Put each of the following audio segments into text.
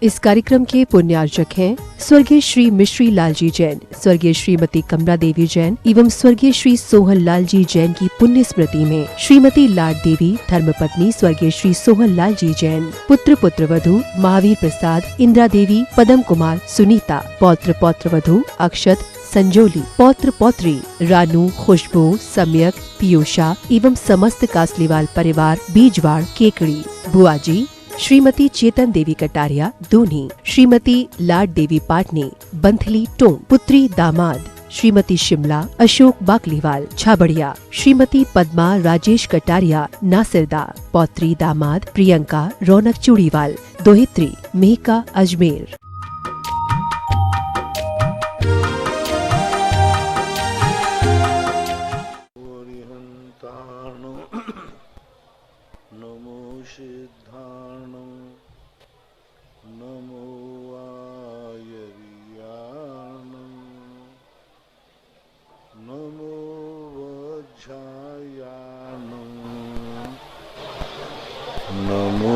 इस कार्यक्रम के पुण्यार्चक हैं स्वर्गीय श्री मिश्री लाल जी जैन, स्वर्गीय श्रीमती कमला देवी जैन एवं स्वर्गीय श्री सोहन लाल जी जैन की पुण्य स्मृति में श्रीमती लाड देवी धर्मपत्नी स्वर्गीय श्री सोहन लाल जी जैन, पुत्र पुत्रवधू महावीर प्रसाद, इंदिरा देवी, पदम कुमार, सुनीता, पौत्र पौत्रवधू अक्षत, संजोली, पौत्र पौत्री रानू, खुशबू, सम्यक, पीयूषा एवं समस्त कासलीवाल परिवार बीजवाड़ केकड़ी, बुआजी श्रीमती चेतन देवी कटारिया दूनी, श्रीमती लाड देवी पाटनी बंथली टोंक, पुत्री दामाद श्रीमती शिमला अशोक बाकलीवाल छाबड़िया, श्रीमती पद्मा राजेश कटारिया नासिरदा, पौत्री दामाद प्रियंका रौनक चूड़ीवाल, दोहित्री मेहका अजमेर। नमो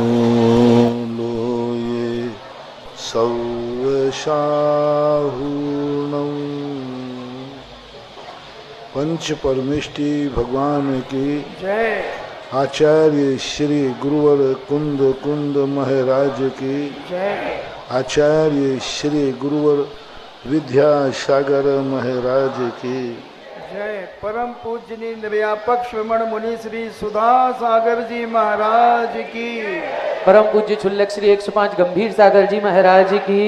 लोये सव्यसाहूर्णं पंच परमेष्टि भगवान की जय। आचार्य श्री गुरुवर कुंद कुंद महाराज की जय। आचार्य श्री गुरुवर विद्यासागर महाराज की जय। परम पूजनीय निर्व्यापक श्रवण मुनि श्री सुधा सागर जी महाराज की, परम पूज्य छुल्लक श्री 105 गंभीर सागर जी महाराज की,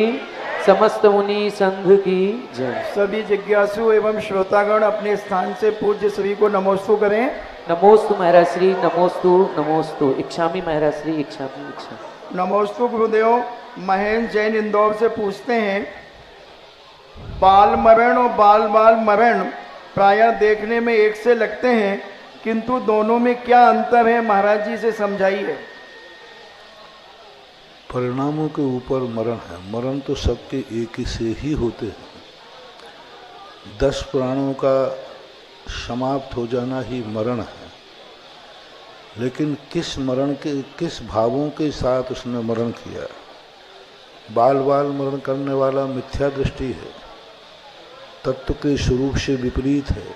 समस्त मुनि संघ की जय। सभी जिज्ञासु एवं श्रोतागण अपने स्थान से पूज्य श्री को नमोस्तु करें। नमोस्तु महाराज श्री, नमोस्तु नमोस्तु। इच्छामि महाराज श्री, इच्छामि इच्छा। नमोस्तु गुरुदेव। महेंद्र जैन इंदौर से पूछते हैं, बाल मरण और बाल बाल मरण प्रायः देखने में एक से लगते हैं, किंतु दोनों में क्या अंतर है, महाराज जी से समझाइए। परिणामों के ऊपर मरण है। मरण तो सबके एक ही से ही होते हैं। 10 प्राणों का समाप्त हो जाना ही मरण है, लेकिन किस मरण के, किस भावों के साथ उसने मरण किया। बाल बाल मरण करने वाला मिथ्या दृष्टि है, तत्व के स्वरूप से विपरीत है,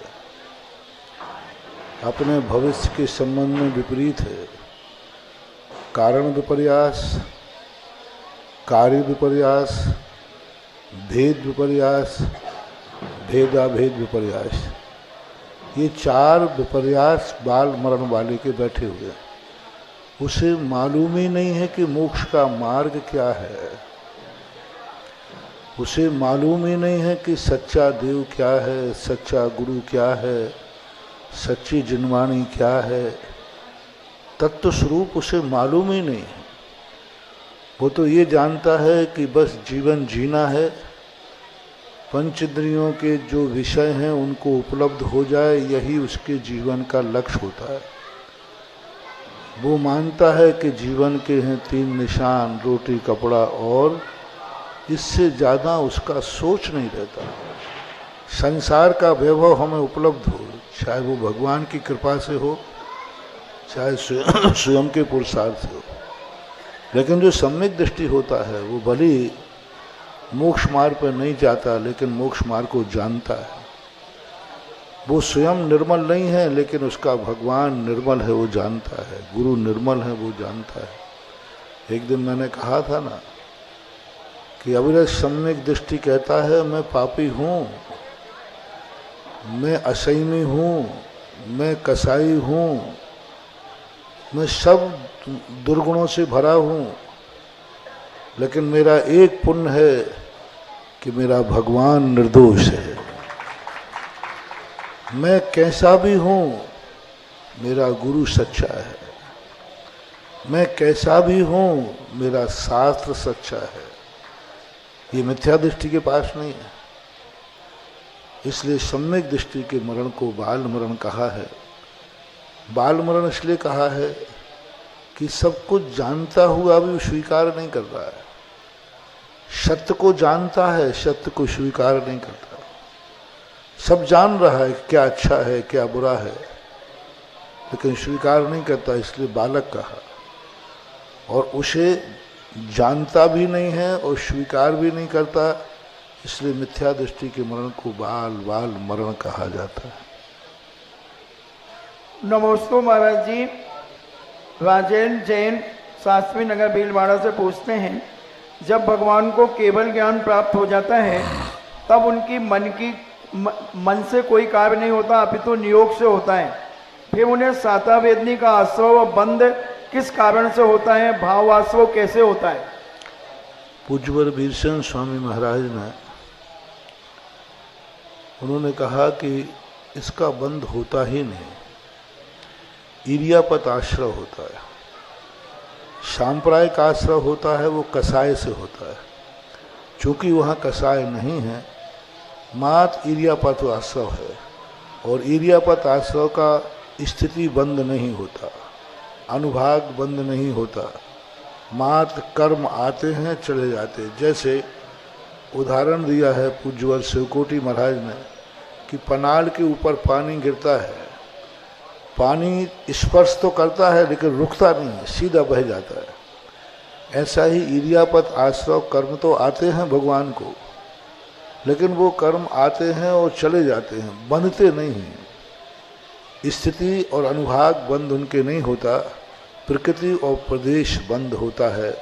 अपने भविष्य के संबंध में विपरीत है। कारण विपर्यास, कार्य विपर्यास, भेद विपर्यास, भेदाभेद विपर्यास, ये 4 विपर्यास बाल मरण वाले के बैठे हुए हैं। उसे मालूम ही नहीं है कि मोक्ष का मार्ग क्या है, उसे मालूम ही नहीं है कि सच्चा देव क्या है, सच्चा गुरु क्या है, सच्ची जिनवाणी क्या है। तत्व स्वरूप उसे मालूम ही नहीं है। वो तो ये जानता है कि बस जीवन जीना है, पंच इंद्रियों के जो विषय हैं उनको उपलब्ध हो जाए, यही उसके जीवन का लक्ष्य होता है। वो मानता है कि जीवन के हैं 3 निशान, रोटी कपड़ा, और इससे ज़्यादा उसका सोच नहीं रहता। संसार का वैभव हमें उपलब्ध हो, चाहे वो भगवान की कृपा से हो, चाहे स्वयं के पुरुषार्थ से हो, लेकिन जो सम्यक दृष्टि होता है वो भले मोक्ष मार्ग पर नहीं जाता, लेकिन मोक्ष मार्ग को जानता है। वो स्वयं निर्मल नहीं है, लेकिन उसका भगवान निर्मल है वो जानता है, गुरु निर्मल है वो जानता है। एक दिन मैंने कहा था ना कि अविरत सम्यक दृष्टि कहता है, मैं पापी हूँ, मैं असैमी हूँ, मैं कसाई हूँ, मैं सब दुर्गुणों से भरा हूँ, लेकिन मेरा एक पुण्य है कि मेरा भगवान निर्दोष है। मैं कैसा भी हूँ, मेरा गुरु सच्चा है। मैं कैसा भी हूँ, मेरा शास्त्र सच्चा है। ये मिथ्या दृष्टि के पास नहीं है। इसलिए सम्यक दृष्टि के मरण को बाल मरण कहा है। बाल मरण इसलिए कहा है कि सब कुछ जानता हुआ भी स्वीकार नहीं कर रहा है। सत्य को जानता है, सत्य को स्वीकार नहीं करता। सब जान रहा है क्या अच्छा है क्या बुरा है, लेकिन स्वीकार नहीं करता, इसलिए बालक कहा। और उसे जानता भी नहीं है और स्वीकार भी नहीं करता, इसलिए मिथ्या दृष्टि के मरण को बाल बाल मरण कहा जाता है। नमोस्तु महाराज जी। राजेंद्र जैन शास्त्री नगर भीलवाड़ा से पूछते हैं, जब भगवान को केवल ज्ञान प्राप्त हो जाता है तब उनकी मन से कोई कार्य नहीं होता, अपितु नियोग से होता है। फिर उन्हें साता वेदनी का आश्रव व बंध किस कारण से होता है, भाव आश्रव कैसे होता है? पूज्यवर वीरसेन स्वामी महाराज ने उन्होंने कहा कि इसका बंध होता ही नहीं, ईर्यापत आश्रय होता है। सांप्रदायिक आश्रय होता है वो कसाय से होता है, चूंकि वहाँ कसाय नहीं है, मात्र ईर्यापत आश्रय है। और ईर्यापत आश्रय का स्थिति बंद नहीं होता, अनुभाग बंद नहीं होता, मात्र कर्म आते हैं चले जाते हैं। जैसे उदाहरण दिया है पूज्यवर शिवकोटि महाराज ने कि पनाल के ऊपर पानी गिरता है, पानी स्पर्श तो करता है लेकिन रुकता नहीं है, सीधा बह जाता है। ऐसा ही ईर्यापत आश्रय कर्म तो आते हैं भगवान को, लेकिन वो कर्म आते हैं और चले जाते हैं, बंधते नहीं हैं। स्थिति और अनुभाग बंद उनके नहीं होता, प्रकृति और प्रदेश बंद होता है,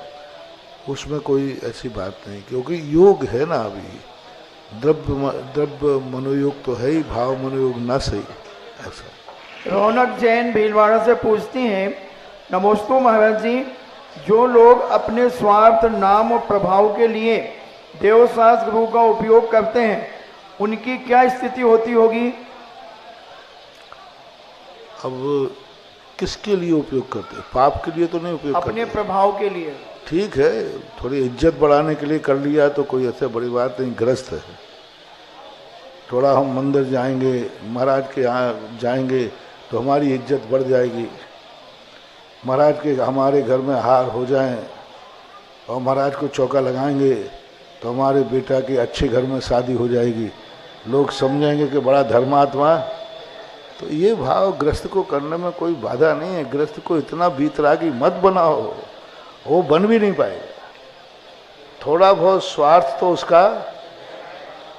उसमें कोई ऐसी बात नहीं, क्योंकि योग है ना। अभी द्रव्य मनोयोग तो है ही, भाव मनोयोग ना सही ऐसा। रौनक जैन भीलवाड़ा से पूछती हैं, नमोस्तु महाराज जी, जो लोग अपने स्वार्थ नाम और प्रभाव के लिए देवशास्त्र गुरु का उपयोग करते हैं उनकी क्या स्थिति होती होगी? अब किसके लिए उपयोग करते हैं? पाप के लिए तो नहीं उपयोग करते, अपने प्रभाव के लिए। ठीक है, थोड़ी इज्जत बढ़ाने के लिए कर लिया तो कोई ऐसे बड़ी बात नहीं, ग्रस्त है। थोड़ा हम मंदिर जाएंगे, महाराज के यहाँ जाएंगे तो हमारी इज्जत बढ़ जाएगी, महाराज के हमारे घर में हार हो जाएं और महाराज को चौका लगाएंगे तो हमारे बेटा की अच्छे घर में शादी हो जाएगी, लोग समझेंगे कि बड़ा धर्मात्मा। तो ये भाव ग्रस्त को करने में कोई बाधा नहीं है। ग्रस्त को इतना बीतरागी मत बनाओ, वो बन भी नहीं पाएगा। थोड़ा बहुत स्वार्थ तो उसका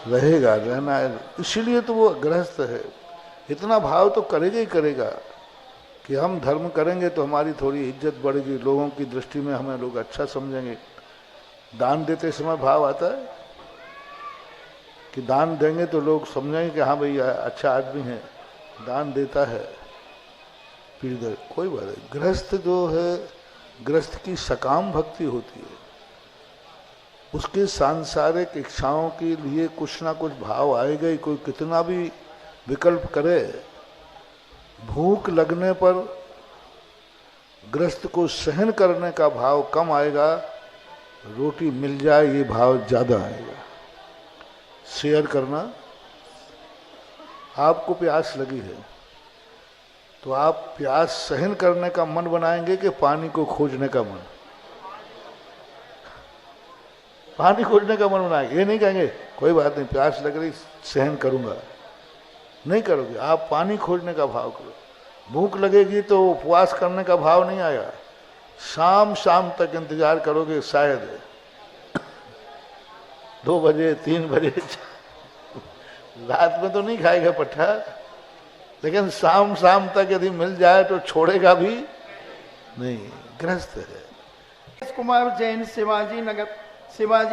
रहेगा, रहना है, इसीलिए तो वो गृहस्थ है। इतना भाव तो करेगा ही करेगा कि हम धर्म करेंगे तो हमारी थोड़ी इज्जत बढ़ेगी, लोगों की दृष्टि में हमें लोग अच्छा समझेंगे। दान देते समय भाव आता है कि दान देंगे तो लोग समझेंगे कि हाँ भैया अच्छा आदमी है, दान देता है, फिर कोई बात नहीं। गृहस्थ जो है, गृहस्थ की सकाम भक्ति होती है, उसके सांसारिक इच्छाओं के लिए कुछ ना कुछ भाव आएगा ही। कोई कितना भी विकल्प करे, भूख लगने पर गृहस्थ को सहन करने का भाव कम आएगा, रोटी मिल जाए ये भाव ज़्यादा आएगा। शेयर करना, आपको प्यास लगी है तो आप प्यास सहन करने का मन बनाएंगे कि पानी को खोजने का मन? पानी खोजने का मन बनाएंगे, ये नहीं कहेंगे कोई बात नहीं प्यास लग रही सहन करूंगा, नहीं करोगे, आप पानी खोजने का भाव करो। भूख लगेगी तो उपवास करने का भाव नहीं आया, शाम तक इंतजार करोगे, शायद 2 बजे 3 बजे रात में तो नहीं खाएगा पट्टा, लेकिन शाम तक यदि मिल जाए तो छोड़ेगा भी नहीं, गृहस्थ है। कुमार जैन शिवाजी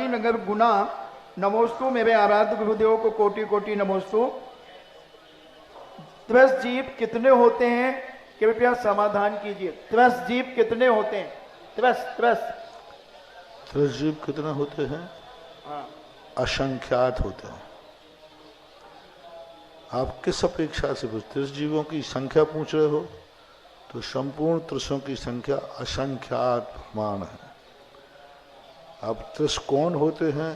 नगर गुना, नमोस्तु मेरे आराध्य गुरुदेव को कोटि कोटि नमोस्तु। त्रस जीव कितने होते हैं, कृपया समाधान कीजिए। त्रस जीव कितने होते हैं? त्रस जीव कितने होते हैं? हाँ। असंख्यात होते हैं। आप किस अपेक्षा से त्रस जीवों की संख्या पूछ रहे हो? तो संपूर्ण त्रसों की संख्या असंख्यात मान है। अब त्रस कौन होते हैं?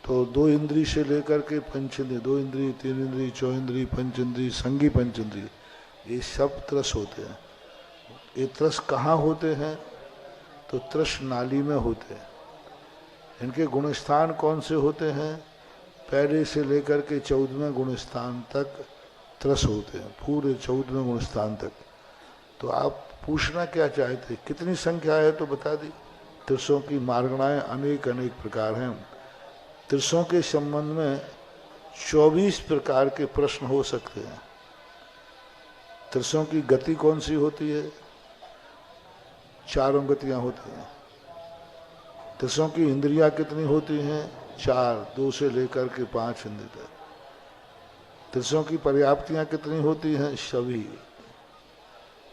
तो 2 इंद्रिय से लेकर के पंचेंद्रिय, 2 इंद्रिय, 3 इंद्रिय, 4 इंद्रिय, पंचेंद्रिय, संगी पंचेंद्रिय, ये सब त्रस होते हैं। ये त्रस कहाँ होते हैं? तो त्रस नाली में होते हैं। इनके गुणस्थान कौन से होते हैं? पहले से लेकर के 14वें गुणस्थान तक त्रस होते हैं, पूरे 14वें गुणस्थान तक। तो आप पूछना क्या चाहते, कितनी संख्या है तो बता दी। त्रिशों की मार्गणाएं अनेक अनेक प्रकार हैं। त्रिशों के संबंध में 24 प्रकार के प्रश्न हो सकते हैं। त्रिशों की गति कौन सी होती है? चारों गतियां होती हैं। त्रिशों की इंद्रियां कितनी होती हैं? 4, 2 से लेकर के 5 इंद्रिय तक। त्रिशों की पर्याप्तियां कितनी होती हैं? सभी।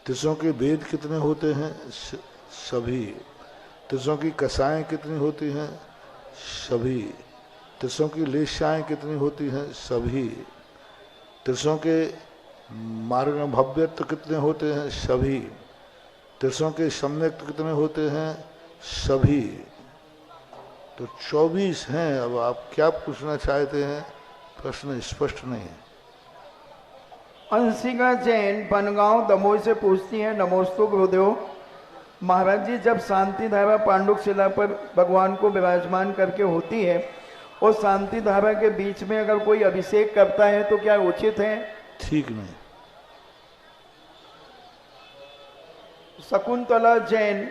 त्रिशों के वेद कितने होते हैं? सभी। त्रिशों की कसाएं कितनी होती हैं? सभी। त्रिशों की लेशाएं कितनी होती हैं? सभी। त्रिशों के मार्ग भव्यत्व कितने होते हैं? सभी। त्रिशों के सम्यक्त कितने होते हैं? सभी। तो 24 हैं। अब आप क्या पूछना चाहते हैं? प्रश्न स्पष्ट नहीं है। अंशिका जैन बनगांव दमोह से पूछती हैं, नमोस्तु गुरुदेव। महाराज जी, जब शांति धारा पांडुक शिला पर भगवान को विराजमान करके होती है और शांति धारा के बीच में अगर कोई अभिषेक करता है तो क्या उचित है? ठीक नहीं। शकुंतला जैन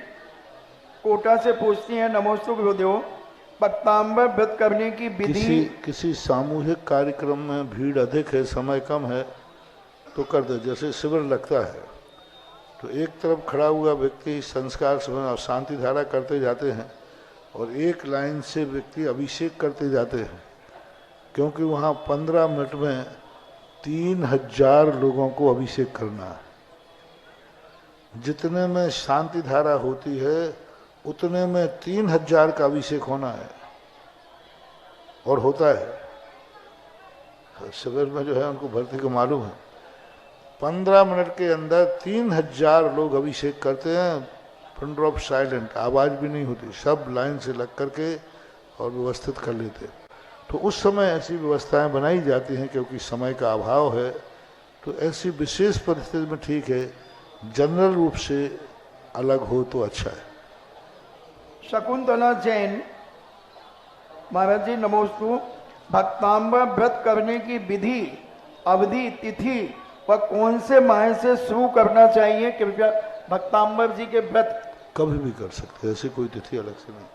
कोटा से पूछती हैं, नमोस्तु गुरुदेव। पक्तांबर व्रत करने की विधि किसी सामूहिक कार्यक्रम में भीड़ अधिक है, समय कम है तो कर दे। जैसे शिविर लगता है तो एक तरफ खड़ा हुआ व्यक्ति संस्कार और शांति धारा करते जाते हैं और एक लाइन से व्यक्ति अभिषेक करते जाते हैं, क्योंकि वहाँ 15 मिनट में 3000 लोगों को अभिषेक करना है। जितने में शांति धारा होती है उतने में 3000 का अभिषेक होना है और होता है। शिविर में जो है उनको भर्ती को मालूम है, 15 मिनट के अंदर 3000 लोग अभिषेक करते हैं। पिन ड्रॉप साइलेंट, आवाज़ भी नहीं होती, सब लाइन से लग करके और व्यवस्थित कर लेते। तो उस समय ऐसी व्यवस्थाएं बनाई जाती हैं क्योंकि समय का अभाव है। तो ऐसी विशेष परिस्थिति में ठीक है, जनरल रूप से अलग हो तो अच्छा है। शकुंतला जैन, महाराज जी नमोस्तु। भक्तांबर व्रत करने की विधि, अवधि, तिथि व कौन से माह से शुरू करना चाहिए? कृपया भक्तांबर जी के व्रत कभी भी कर सकते हैं, ऐसी कोई तिथि अलग से नहीं।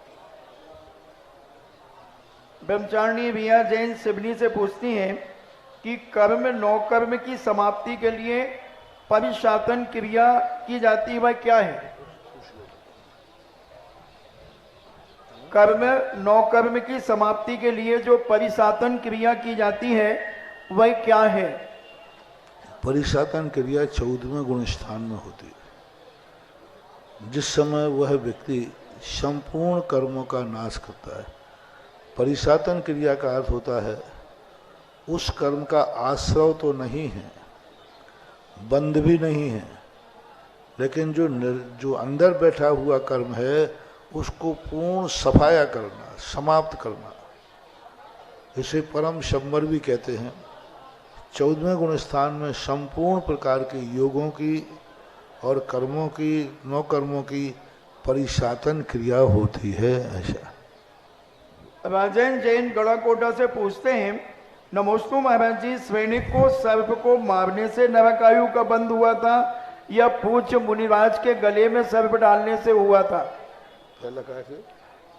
ब्रह्मचारिणी रिया जैन सिवनी से पूछती हैं कि कर्म नौकर्म की समाप्ति के लिए परिशातन क्रिया की जाती है, वह क्या है? कर्म नौकर्म की समाप्ति के लिए जो परिशातन क्रिया की जाती है वह क्या है? परिशातन क्रिया 14वें गुण स्थान में होती है, जिस समय वह व्यक्ति संपूर्ण कर्मों का नाश करता है। परिशातन क्रिया का अर्थ होता है उस कर्म का आश्रय तो नहीं है, बंध भी नहीं है, लेकिन जो अंदर बैठा हुआ कर्म है उसको पूर्ण सफाया करना, समाप्त करना, इसे परम शंबर भी कहते हैं। 14वें गुण स्थान में संपूर्ण प्रकार के योगों की और कर्मों की, नौ कर्मों की परिशातन क्रिया होती है। ऐसा राजन जैन गढ़ाकोटा से पूछते हैं, नमोस्तु महाराज जी, सैनिक को सर्प को मारने से नरकायु का बंध हुआ था या पूज्य मुनिराज के गले में सर्प डालने से हुआ था? पहला कहा थे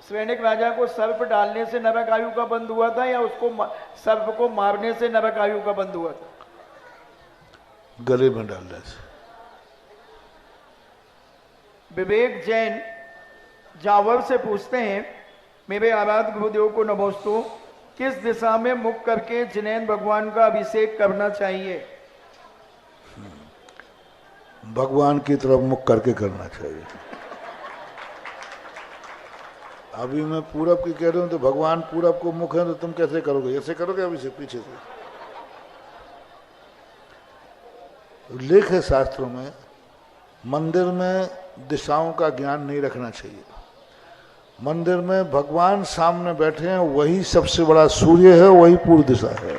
सैनिक राजा को सर्प डालने से नरकायु का बंध हुआ था या उसको सर्प को मारने से नरकायु का बंध हुआ था? गले में डालने से। विवेक जैन जावर से पूछते हैं, मेरे आराध्य गुरुदेव को नमोस्तु, किस दिशा में मुख करके जिनेन्द्र भगवान का अभिषेक करना चाहिए? भगवान की तरफ मुख करके करना चाहिए। अभी मैं पूरब की कह रहा हूं तो भगवान पूरब को मुख है, तो तुम कैसे करोगे? ऐसे करोगे अभिषेक पीछे से? उल्लेख है शास्त्रों में, मंदिर में दिशाओं का ज्ञान नहीं रखना चाहिए। मंदिर में भगवान सामने बैठे हैं, वही सबसे बड़ा सूर्य है, वही पूर्व दिशा है।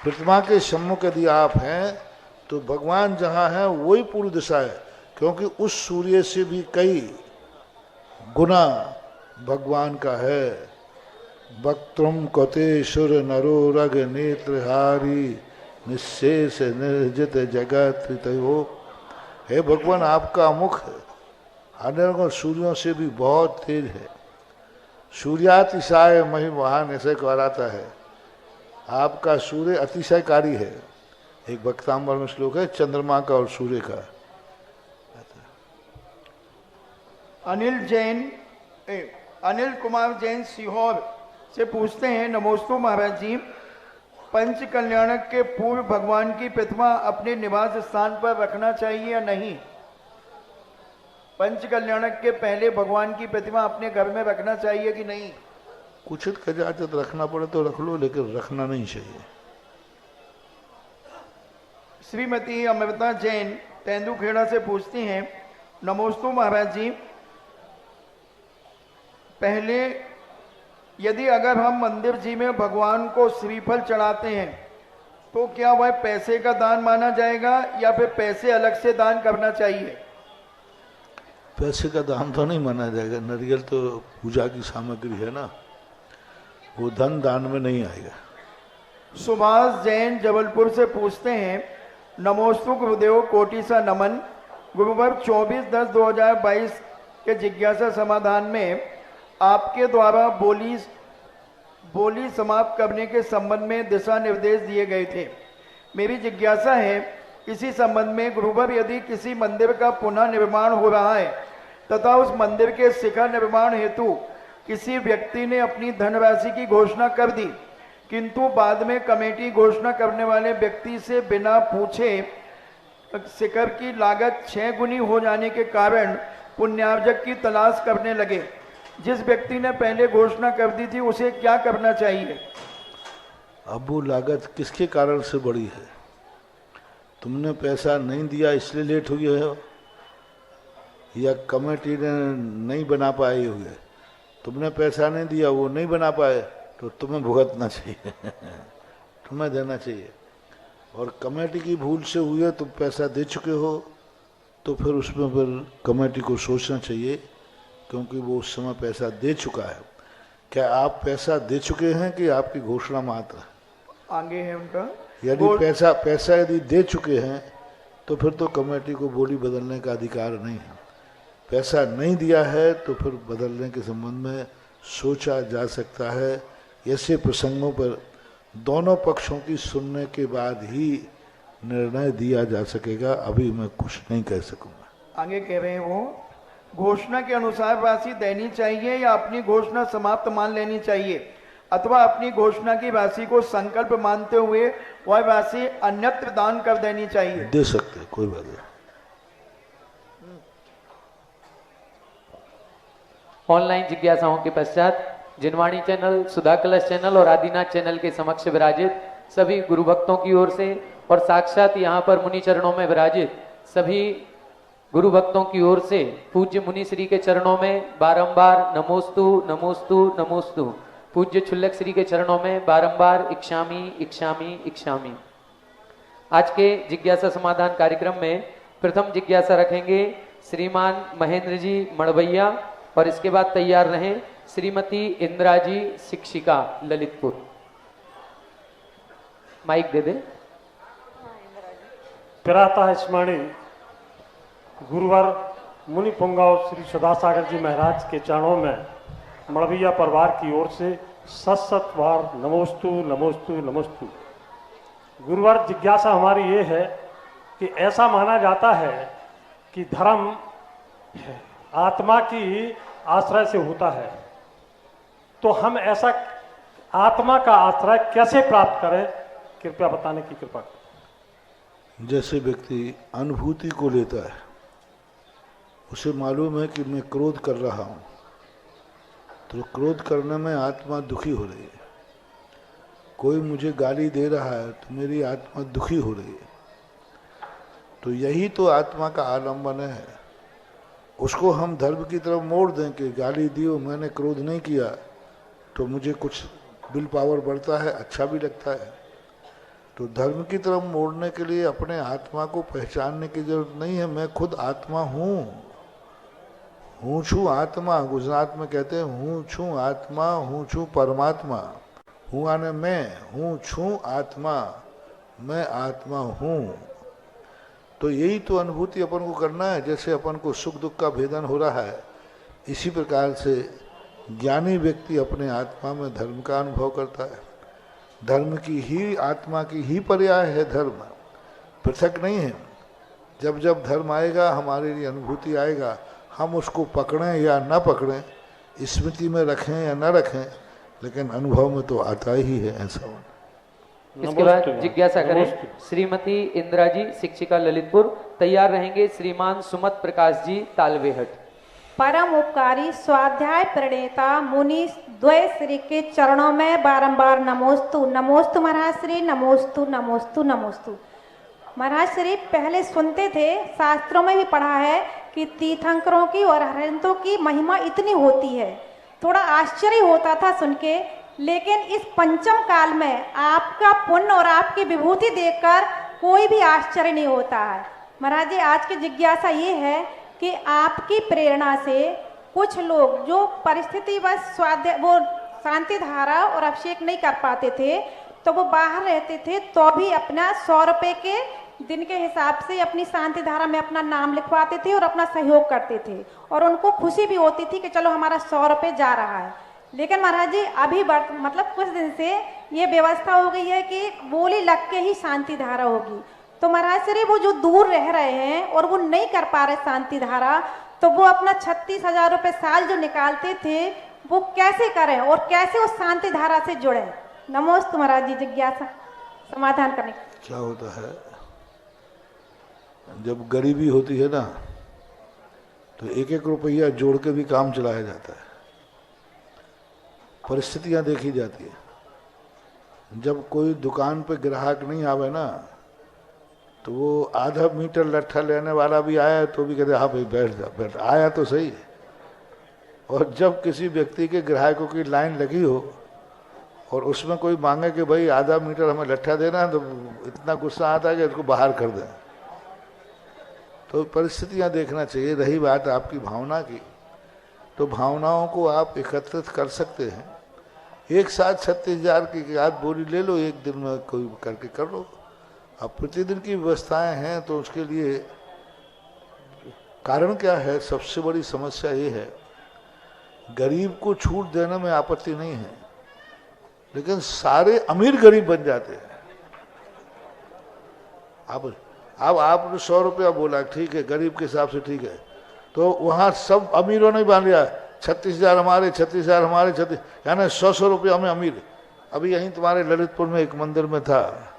प्रतिमा के सम्मुख यदि आप हैं तो भगवान जहाँ है वही पूर्व दिशा है, क्योंकि उस सूर्य से भी कई गुना भगवान का है। वक्त्रम कतेश्वर नरो रग नेत्रहारी निशेष निर्जित जगत तयो। हे भगवान आपका मुख अनेकों सूर्यों से भी बहुत तेज है। सूर्यातिशाय मही महान ऐसे कहलाता है। आपका सूर्य अतिशयकारी है। एक भक्तांबर में श्लोक है चंद्रमा का और सूर्य का। अनिल कुमार जैन सीहोर से पूछते हैं, नमोस्तु महाराज जी, पंच कल्याणक के पूर्व भगवान की प्रतिमा अपने निवास स्थान पर रखना चाहिए या नहीं? पंच कल्याणक के पहले भगवान की प्रतिमा अपने घर में रखना चाहिए कि नहीं? कुछ इजाजत रखना पड़े तो रख लो, लेकिन रखना नहीं चाहिए। श्रीमती अमृता जैन तेंदुखेड़ा से पूछती हैं, नमोस्तु महाराज जी, पहले यदि अगर हम मंदिर जी में भगवान को श्रीफल चढ़ाते हैं तो क्या वह पैसे का दान माना जाएगा या फिर पैसे अलग से दान करना चाहिए? पैसे का दान तो नहीं माना जाएगा। नारियल तो पूजा की सामग्री है ना, वो धन दान में नहीं आएगा। सुभाष जैन जबलपुर से पूछते हैं, नमोस्तु गुरुदेव, कोटि सा नमन। गुरुवार 24/10/2022 के जिज्ञासा समाधान में आपके द्वारा बोली समाप्त करने के संबंध में दिशा निर्देश दिए गए थे। मेरी जिज्ञासा है, इसी संबंध में गुरुवार यदि किसी मंदिर का पुनः निर्माण हो रहा है तथा उस मंदिर के शिखर निर्माण हेतु किसी व्यक्ति ने अपनी धनराशि की घोषणा कर दी, किंतु बाद में कमेटी घोषणा करने वाले व्यक्ति से बिना पूछे शिखर की लागत 6 गुनी हो जाने के कारण पुण्यार्जक की तलाश करने लगे। जिस व्यक्ति ने पहले घोषणा कर दी थी उसे क्या करना चाहिए? अब वो लागत किसके कारण से बढ़ी है? तुमने पैसा नहीं दिया इसलिए लेट हुई है, या कमेटी ने नहीं बना पाए हुए? तुमने पैसा नहीं दिया, वो नहीं बना पाए, तो तुम्हें भुगतना चाहिए तुम्हें देना चाहिए। और कमेटी की भूल से हुई है, तुम पैसा दे चुके हो तो फिर उसमें फिर कमेटी को सोचना चाहिए, क्योंकि वो उस समय पैसा दे चुका है। क्या आप पैसा दे चुके हैं कि आपकी घोषणा मात्र? आगे है उनका। यदि पैसा यदि दे चुके हैं तो फिर तो कमेटी को बोली बदलने का अधिकार नहीं है। पैसा नहीं दिया है तो फिर बदलने के संबंध में सोचा जा सकता है। ऐसे प्रसंगों पर दोनों पक्षों की सुनने के बाद ही निर्णय दिया जा सकेगा। अभी मैं कुछ नहीं कह सकूंगा। आगे कह रहे हैं वो, घोषणा के अनुसार राशि देनी चाहिए या अपनी घोषणा समाप्त मान लेनी चाहिए, अथवा अपनी घोषणा की राशि को संकल्प मानते हुए वह राशि अन्यत्र दान कर देनी चाहिए? दे सकते, कोई बात नहीं। ऑनलाइन जिज्ञासाओं के पश्चात जिनवाणी चैनल, सुधा कलश चैनल और आदिनाथ चैनल के समक्ष विराजित सभी गुरु भक्तों की ओर से और साक्षात यहाँ पर मुनि चरणों में विराजित सभी गुरु भक्तों की ओर से पूज्य मुनि श्री के चरणों में बारंबार नमोस्तु नमोस्तु नमोस्तु। पूज्य छुल्लक श्री के चरणों में बारंबार इक्षामी इक्षामी इक्षामी। आज के जिज्ञासा समाधान कार्यक्रम में प्रथम जिज्ञासा रखेंगे श्रीमान महेंद्र जी मड़वैया, और इसके बाद तैयार रहें श्रीमती इंदिरा जी, शिक्षिका, ललितपुर। माइक दे दे। प्रातः स्मरणी गुरुवार मुनि पुंगाव श्री सदासागर जी महाराज के चरणों में मड़वैया परिवार की ओर से सत बार नमोस्तु नमोस्तु नमोस्तु। गुरुवार जिज्ञासा हमारी ये है कि ऐसा माना जाता है कि धर्म आत्मा की आश्रय से होता है, तो हम ऐसा आत्मा का आश्रय कैसे प्राप्त करें, कृपया बताने की कृपा। जैसे व्यक्ति अनुभूति को लेता है, उसे मालूम है कि मैं क्रोध कर रहा हूँ, तो क्रोध करने में आत्मा दुखी हो रही है। कोई मुझे गाली दे रहा है तो मेरी आत्मा दुखी हो रही है। तो यही तो आत्मा का आलम्बन है। उसको हम धर्म की तरफ मोड़ दें कि गाली दी हो, मैंने क्रोध नहीं किया, तो मुझे कुछ विल पावर बढ़ता है, अच्छा भी लगता है। तो धर्म की तरफ मोड़ने के लिए अपने आत्मा को पहचानने की जरूरत नहीं है। मैं खुद आत्मा हूँ, हूँ छू आत्मा। गुजरात में कहते हैं हूँ छू आत्मा, हूँ छू परमात्मा। हूँ आने मैं, हूँ छू आत्मा, मैं आत्मा हूँ। तो यही तो अनुभूति अपन को करना है। जैसे अपन को सुख दुख का भेदन हो रहा है, इसी प्रकार से ज्ञानी व्यक्ति अपने आत्मा में धर्म का अनुभव करता है। धर्म की ही, आत्मा की ही पर्याय है धर्म, पृथक नहीं है। जब जब धर्म आएगा हमारे लिए अनुभूति आएगा, हम उसको पकड़ें या न पकड़ें, स्मृति में रखें या न रखें, लेकिन अनुभव में तो आता ही है ऐसा। इसके बाद जिज्ञासा करें श्रीमती इंदिरा जी, शिक्षिका ललितपुर। तैयार रहेंगे श्रीमान सुमत प्रकाश जी, तालवेहट। परम उपकारी स्वाध्याय प्रणेता मुनि द्वय श्री के चरणों में बारंबार नमोस्तु। नमोस्तु महाराज श्री, नमोस्तु नमोस्तु नमोस्तु। महाराज श्री पहले सुनते थे, शास्त्रों में भी पढ़ा है कि तीर्थंकरों की और हरिंतों की महिमा इतनी होती है, थोड़ा आश्चर्य होता था सुन के। लेकिन इस पंचम काल में आपका पुण्य और आपकी विभूति देखकर कोई भी आश्चर्य नहीं होता है। महाराज जी आज की जिज्ञासा ये है कि आपकी प्रेरणा से कुछ लोग जो परिस्थिति बस स्वाध्याय वो शांति धारा और अभिषेक नहीं कर पाते थे, तो वो बाहर रहते थे तो भी अपना 100 रुपये के दिन के हिसाब से अपनी शांति धारा में अपना नाम लिखवाते थे और अपना सहयोग करते थे, और उनको खुशी भी होती थी कि चलो हमारा 100 रुपये जा रहा है। लेकिन महाराज जी अभी मतलब कुछ दिन से ये व्यवस्था हो गई है कि बोली लग के ही शांति धारा होगी। तो महाराज श्री वो जो दूर रह रहे हैं और वो नहीं कर पा रहे शांति धारा, तो वो अपना 36,000 रुपये साल जो निकालते थे वो कैसे करें और कैसे उस शांति धारा से जुड़े? नमोस्तु महाराज जी, जिज्ञासा समाधान करने। क्या होता है, जब गरीबी होती है ना, तो एक एक रुपया जोड़ के भी काम चलाया जाता है। परिस्थितियां देखी जाती है। जब कोई दुकान पे ग्राहक नहीं आवे ना, तो वो आधा मीटर लट्ठा लेने वाला भी आया तो भी कहते हाँ भाई बैठ जा, बैठ आया तो सही। और जब किसी व्यक्ति के ग्राहकों की लाइन लगी हो और उसमें कोई मांगे कि भाई आधा मीटर हमें लट्ठा देना है, तो इतना गुस्सा आता है कि उसको बाहर कर दें। तो परिस्थितियां देखना चाहिए। रही बात आपकी भावना की, तो भावनाओं को आप एकत्रित कर सकते हैं। एक साथ 36,000 की याद बोली ले लो, एक दिन में कोई करके कर लो। अब प्रतिदिन की व्यवस्थाएं हैं, तो उसके लिए कारण क्या है? सबसे बड़ी समस्या ये है, गरीब को छूट देने में आपत्ति नहीं है, लेकिन सारे अमीर गरीब बन जाते हैं। अब आपने 100 रुपया बोला, ठीक है, गरीब के हिसाब से ठीक है, तो वहाँ सब अमीरों ने बांध लिया 36,000 हमारे, 36,000 हमारे, 36, यानी 100 रुपया में अमीर। अभी यहीं तुम्हारे ललितपुर में एक मंदिर में था,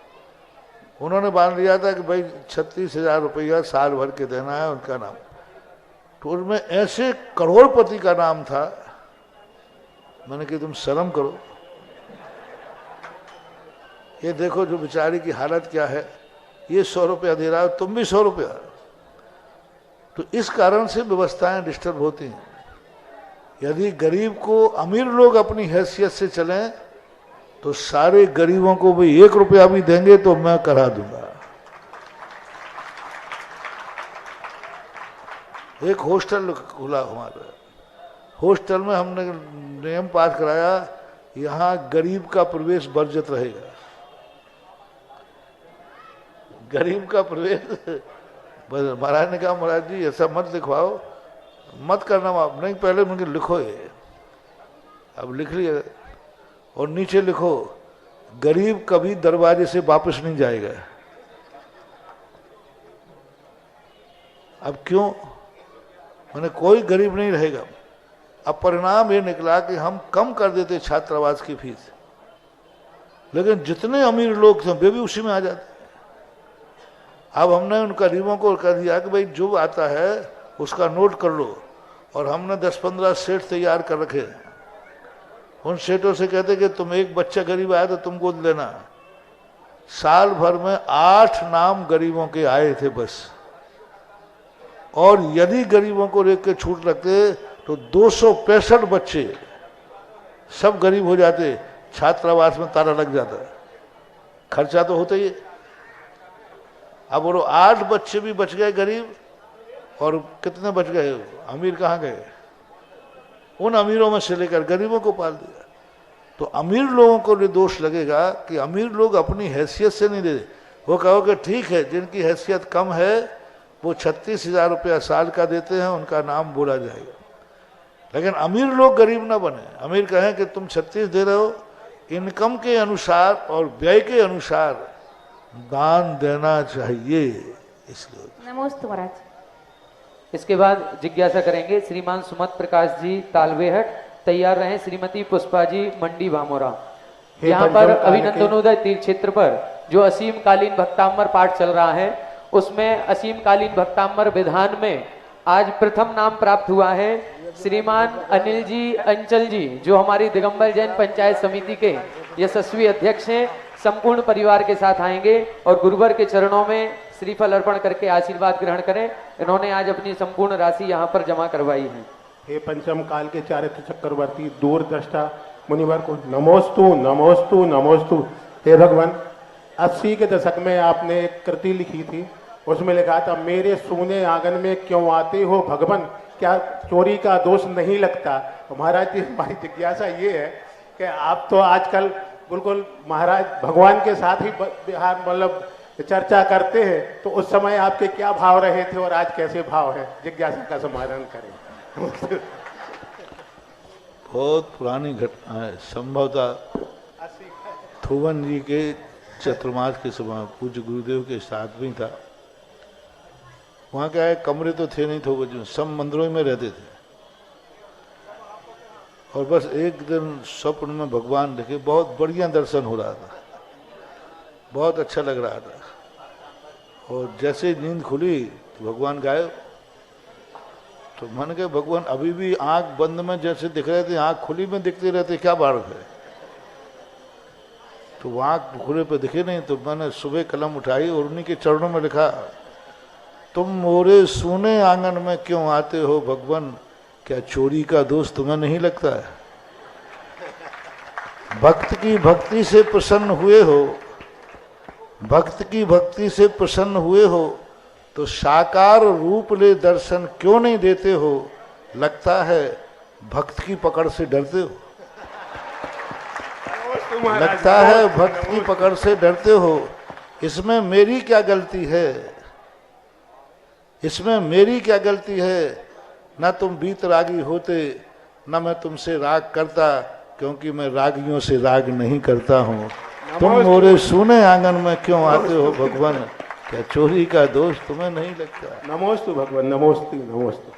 उन्होंने बांध लिया था कि भाई 36,000 रुपया साल भर के देना है उनका नाम। तो उसमें ऐसे करोड़पति का नाम था, मैंने कहा तुम शर्म करो। ये देखो जो बेचारी की हालत क्या है, ये 100 रुपया दे रहा है, तुम भी 100 रुपया। तो इस कारण से व्यवस्थाएं डिस्टर्ब होती हैं। यदि गरीब को अमीर लोग अपनी हैसियत से चलें, तो सारे गरीबों को भी 1 रुपया भी देंगे तो मैं करा दूंगा। एक हॉस्टल खुला हमारा, हॉस्टल में हमने नियम पास कराया, यहाँ गरीब का प्रवेश वर्जित रहेगा। गरीब का प्रवेश, महाराज ने कहा महाराज जी ऐसा मत लिखवाओ, मत करना आप नहीं, पहले मुझे लिखो ये। अब लिख लिया, और नीचे लिखो गरीब कभी दरवाजे से वापस नहीं जाएगा। अब क्यों? मैंने कोई गरीब नहीं रहेगा। अब परिणाम ये निकला कि हम कम कर देते छात्रावास की फीस, लेकिन जितने अमीर लोग थे वे भी उसी में आ जाते। अब हमने उन गरीबों को कह दिया कि भाई जो आता है उसका नोट कर लो, और हमने 10-15 सेट तैयार कर रखे। उन सेटों से कहते कि तुम एक बच्चा गरीब आया तो तुम गोद लेना। साल भर में 8 नाम गरीबों के आए थे बस, और यदि गरीबों को देख के छूट रखते तो 265 बच्चे सब गरीब हो जाते, छात्रावास में ताला लग जाता। खर्चा तो होता ही। अब वो 8 बच्चे भी बच गए गरीब, और कितने बच गए अमीर कहाँ गए? उन अमीरों में से लेकर गरीबों को पाल दिया। तो अमीर लोगों को ये दोष लगेगा कि अमीर लोग अपनी हैसियत से नहीं दे, वो कहोगे ठीक है, जिनकी हैसियत कम है वो 36,000 रुपया साल का देते हैं, उनका नाम बोला जाएगा। लेकिन अमीर लोग गरीब ना बने। अमीर कहें कि तुम 36 दे रहे हो, इनकम के अनुसार और व्यय के अनुसार दान देना चाहिए, इसलिए। नमोस्तु महाराज। इसके बाद जिज्ञासा करेंगे श्रीमान सुमत प्रकाश जी तालवेहट। तैयार रहें श्रीमती पुष्पा जी मंडी भामोरा। यहाँ पर अभिनंदनोदय तीर्थ क्षेत्र पर जो असीम कालीन भक्तांबर पाठ चल रहा है, उसमें असीम कालीन भक्तांबर विधान में आज प्रथम नाम प्राप्त हुआ है श्रीमान अनिल जी अंचल जी, जो हमारी दिगंबर जैन पंचायत समिति के यशस्वी अध्यक्ष हैं। संपूर्ण परिवार के साथ आएंगे और गुरुवर के चरणों में श्रीफल अर्पण करके आशीर्वाद ग्रहण करें। इन्होंने आज अपनी संपूर्ण राशि यहाँ पर जमा करवाई है। हे पंचम काल के चारित्र चक्रवर्ती दूरदृष्टा मुनिवर को नमोस्तु नमोस्तु नमोस्तु। हे भगवान, 80 के दशक में आपने एक कृति लिखी थी, उसमें लिखा था मेरे सूने आंगन में क्यों आते हो भगवान, क्या चोरी का दोष नहीं लगता। महाराज जी, हमारी जिज्ञासा ये है कि आप तो आजकल बिल्कुल महाराज भगवान के साथ ही बिहार मतलब चर्चा करते हैं, तो उस समय आपके क्या भाव रहे थे और आज कैसे भाव है, जिज्ञासा का समाधान करें। बहुत पुरानी घटना है, संभवतः थुवन जी के चतुर्मास के समय पूज्य गुरुदेव के साथ भी था। वहाँ क्या है, कमरे तो थे नहीं थोबन जी, सब मंदिरों में रहते थे। और बस एक दिन स्वप्न में भगवान देखे, बहुत बढ़िया दर्शन हो रहा था, बहुत अच्छा लग रहा था। और जैसे नींद खुली तो भगवान गायब। तो मन के भगवान अभी भी आंख बंद में जैसे दिख रहे थे, आंख खुली में दिखते रहते, क्या बात है। तो आंख खुले पे दिखे नहीं। तो मैंने सुबह कलम उठाई और उन्हीं के चरणों में लिखा, तुम मोरे सोने आंगन में क्यों आते हो भगवान, क्या चोरी का दोष तुम्हें नहीं लगता है। भक्त की भक्ति से प्रसन्न हुए हो, भक्त की भक्ति से प्रसन्न हुए हो तो साकार रूप ले दर्शन क्यों नहीं देते हो। लगता है भक्त की पकड़ से डरते हो, लगता है भक्त की पकड़ से डरते हो। इसमें मेरी क्या गलती है, इसमें मेरी क्या गलती है। ना तुम बीतरागी होते, ना मैं तुमसे राग करता, क्योंकि मैं रागियों से राग नहीं करता हूँ। तुम मोरे सोने आंगन में क्यों आते हो भगवान, क्या चोरी का दोष तुम्हें नहीं लगता। नमोस्तु भगवान, नमोस्तु नमोस्तु।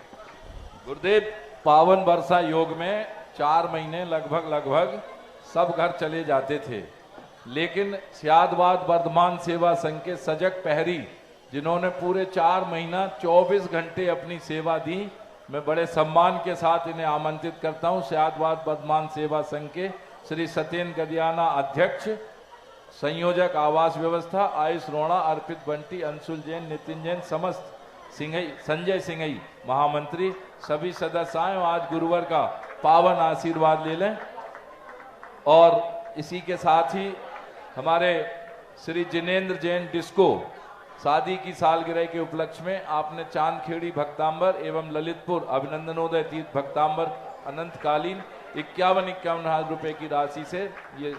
गुरुदेव, पावन वर्षा योग में 4 महीने लगभग सब घर चले जाते थे, लेकिन स्यादवाद वर्धमान सेवा संघ के सजग पहरी जिन्होंने पूरे 4 महीना 24 घंटे अपनी सेवा दी, मैं बड़े सम्मान के साथ इन्हें आमंत्रित करता हूं। स्यादवाद वर्धमान सेवा संघ के श्री सत्येंद्र गदियाना अध्यक्ष, संयोजक आवास व्यवस्था आयुष रोणा, अर्पित बंटी, अंशुल जैन, नितिन जैन, समस्त सिंघई, संजय सिंघई महामंत्री, सभी सदस्य आए आज गुरुवर का पावन आशीर्वाद ले लें। और इसी के साथ ही हमारे श्री जिनेन्द्र जैन डिस्को शादी की सालगिरह के उपलक्ष्य में आपने चांदखेड़ी भक्तांबर एवं ललितपुर अभिनंदनोदय तीर्थ भक्तांबर अनंतकालीन 51,000 रुपए की राशि से ये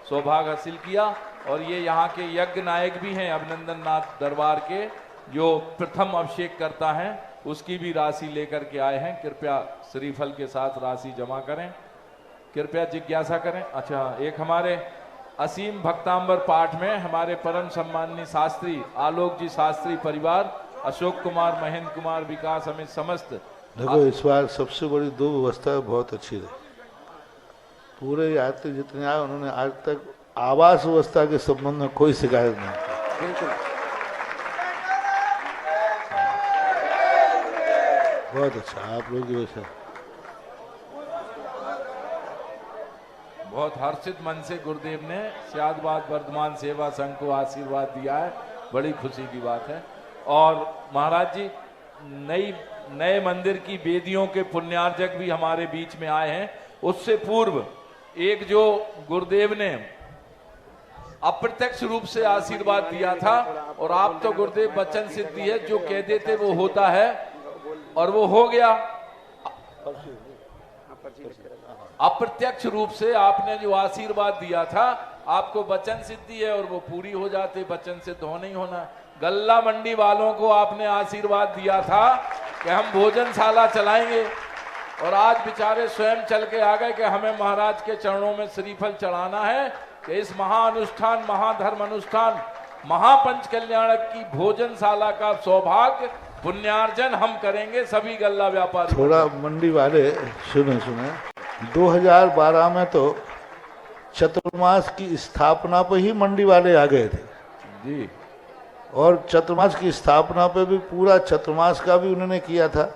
सौभाग्य हासिल किया। और ये यहाँ के यज्ञ नायक भी हैं अभिनंदन नाथ दरबार के, जो प्रथम अभिषेक करता है, उसकी भी राशि लेकर के आए हैं। कृपया श्रीफल के साथ राशि जमा करें, कृपया जिज्ञासा करें। अच्छा, एक हमारे असीम भक्तांबर पाठ में हमारे परम सम्माननीय शास्त्री आलोक जी शास्त्री परिवार, अशोक कुमार, महेंद्र कुमार, विकास समेत समस्त। देखो, इस बार सबसे बड़ी 2 व्यवस्था बहुत अच्छी रही। पूरे यात्री जितने आए उन्होंने आज तक आवास व्यवस्था के संबंध में कोई शिकायत नहीं की। बिल्कुल बहुत अच्छा आप लोग की व्यवस्था। बहुत हर्षित मन से गुरुदेव ने स्यादवाद वर्धमान सेवा संघ को आशीर्वाद दिया है, बड़ी खुशी की बात है। और महाराज जी, नए मंदिर की वेदियों के पुण्यार्जक भी हमारे बीच में आए हैं। उससे पूर्व एक जो गुरुदेव ने अप्रत्यक्ष रूप से आशीर्वाद दिया था, और आप तो गुरुदेव वचन सिद्धि है, जो कह देते वो होता है, और वो हो गया। अप्रत्यक्ष रूप से आपने जो आशीर्वाद दिया था, आपको वचन सिद्धि है और वो पूरी हो जाती, वचन सिद्ध हो नहीं होना। गल्ला मंडी वालों को आपने आशीर्वाद दिया था कि हम भोजनशाला चलाएंगे, और आज बेचारे स्वयं चल के आ गए कि हमें महाराज के चरणों में श्रीफल चढ़ाना है, कि इस महाअनुष्ठान, महाधर्म अनुष्ठान, महापंच कल्याणक की भोजनशाला का सौभाग्य पुण्यार्जन हम करेंगे सभी गल्ला व्यापारी। थोड़ा मंडी वाले सुने 2012 में तो चतुर्मास की स्थापना पे ही मंडी वाले आ गए थे जी, और चतुर्मास की स्थापना पे भी पूरा चतुर्मास का भी उन्होंने किया था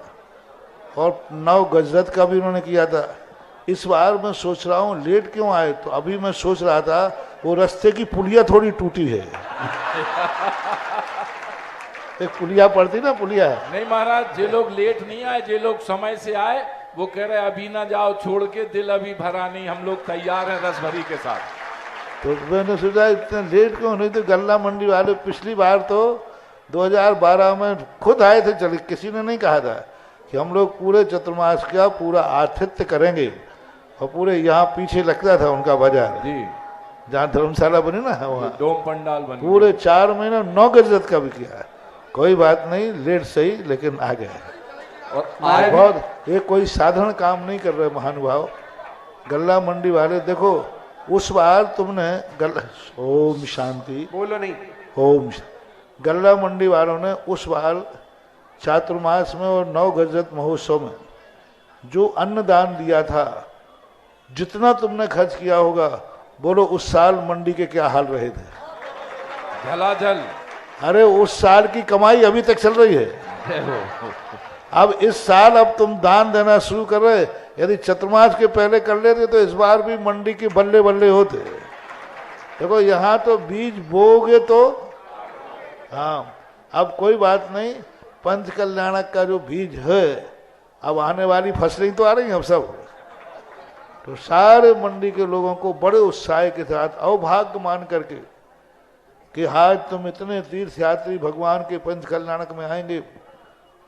और 9 गजरत का भी उन्होंने किया था। इस बार मैं सोच रहा हूँ लेट क्यों आए, तो अभी मैं सोच रहा था वो रास्ते की पुलिया थोड़ी टूटी है एक पुलिया पड़ती ना, पुलिया है। नहीं महाराज, जे लोग लेट नहीं आए, जे लोग समय से आए, वो कह रहे अभी ना जाओ छोड़ के, दिल अभी भरा नहीं, हम लोग तैयार हैं रस भरी के साथ। तो मैंने सोचा इतने लेट क्यों, नहीं तो गल्ला मंडी वाले पिछली बार तो 2012 में खुद आए थे, चले किसी ने नहीं कहा था कि हम लोग पूरे चतुर्मास का पूरा आतिथ्य करेंगे, और पूरे यहाँ पीछे लगता था उनका बाजार जी, जहाँ धर्मशाला बनी ना वहाँ डोम पंडाल बने, पूरे 4 महीने 9 गजरत का भी किया है। कोई बात नहीं, लेट सही लेकिन आ गए। और बहुत ये कोई साधारण काम नहीं कर रहे महानुभाव गल्ला मंडी वाले। देखो उस बार तुमने ओम शांति बोलो नहीं, गल्ला मंडी वालों ने उस बार चातुर्मास में और 9 गजरत महोत्सव में जो अन्नदान दिया था, जितना तुमने खर्च किया होगा, बोलो उस साल मंडी के क्या हाल रहे थे? झलाझल। अरे उस साल की कमाई अभी तक चल रही है। अब इस साल अब तुम दान देना शुरू कर रहे, यदि चतुर्मास के पहले कर लेते तो इस बार भी मंडी के बल्ले बल्ले होते। देखो यहाँ तो बीज बोगे तो हाँ, अब कोई बात नहीं, पंच कल्याणक का जो बीज है, अब आने वाली फसलें तो आ रही हैं अब सब, तो सारे मंडी के लोगों को बड़े उत्साह के साथ अवभाग्य मान करके कि आज तुम इतने तीर्थ यात्री भगवान के पंच कल्याणक में आएंगे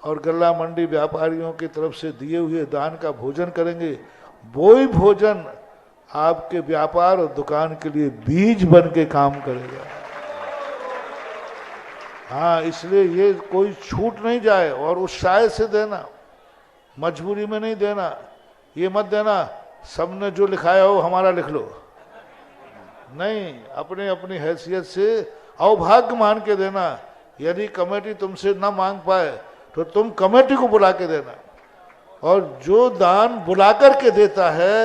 और गल्ला मंडी व्यापारियों की तरफ से दिए हुए दान का भोजन करेंगे। वो ही भोजन आपके व्यापार और दुकान के लिए बीज बन के काम करेगा। हाँ, इसलिए ये कोई छूट नहीं जाए, और उत्साह से देना, मजबूरी में नहीं देना। ये मत देना सबने जो लिखाया हो हमारा लिख लो, नहीं, अपने अपनी हैसियत से अवभाग्य मान के देना। यदि कमेटी तुमसे न मांग पाए तो तुम कमेटी को बुला के देना, और जो दान बुला करके देता है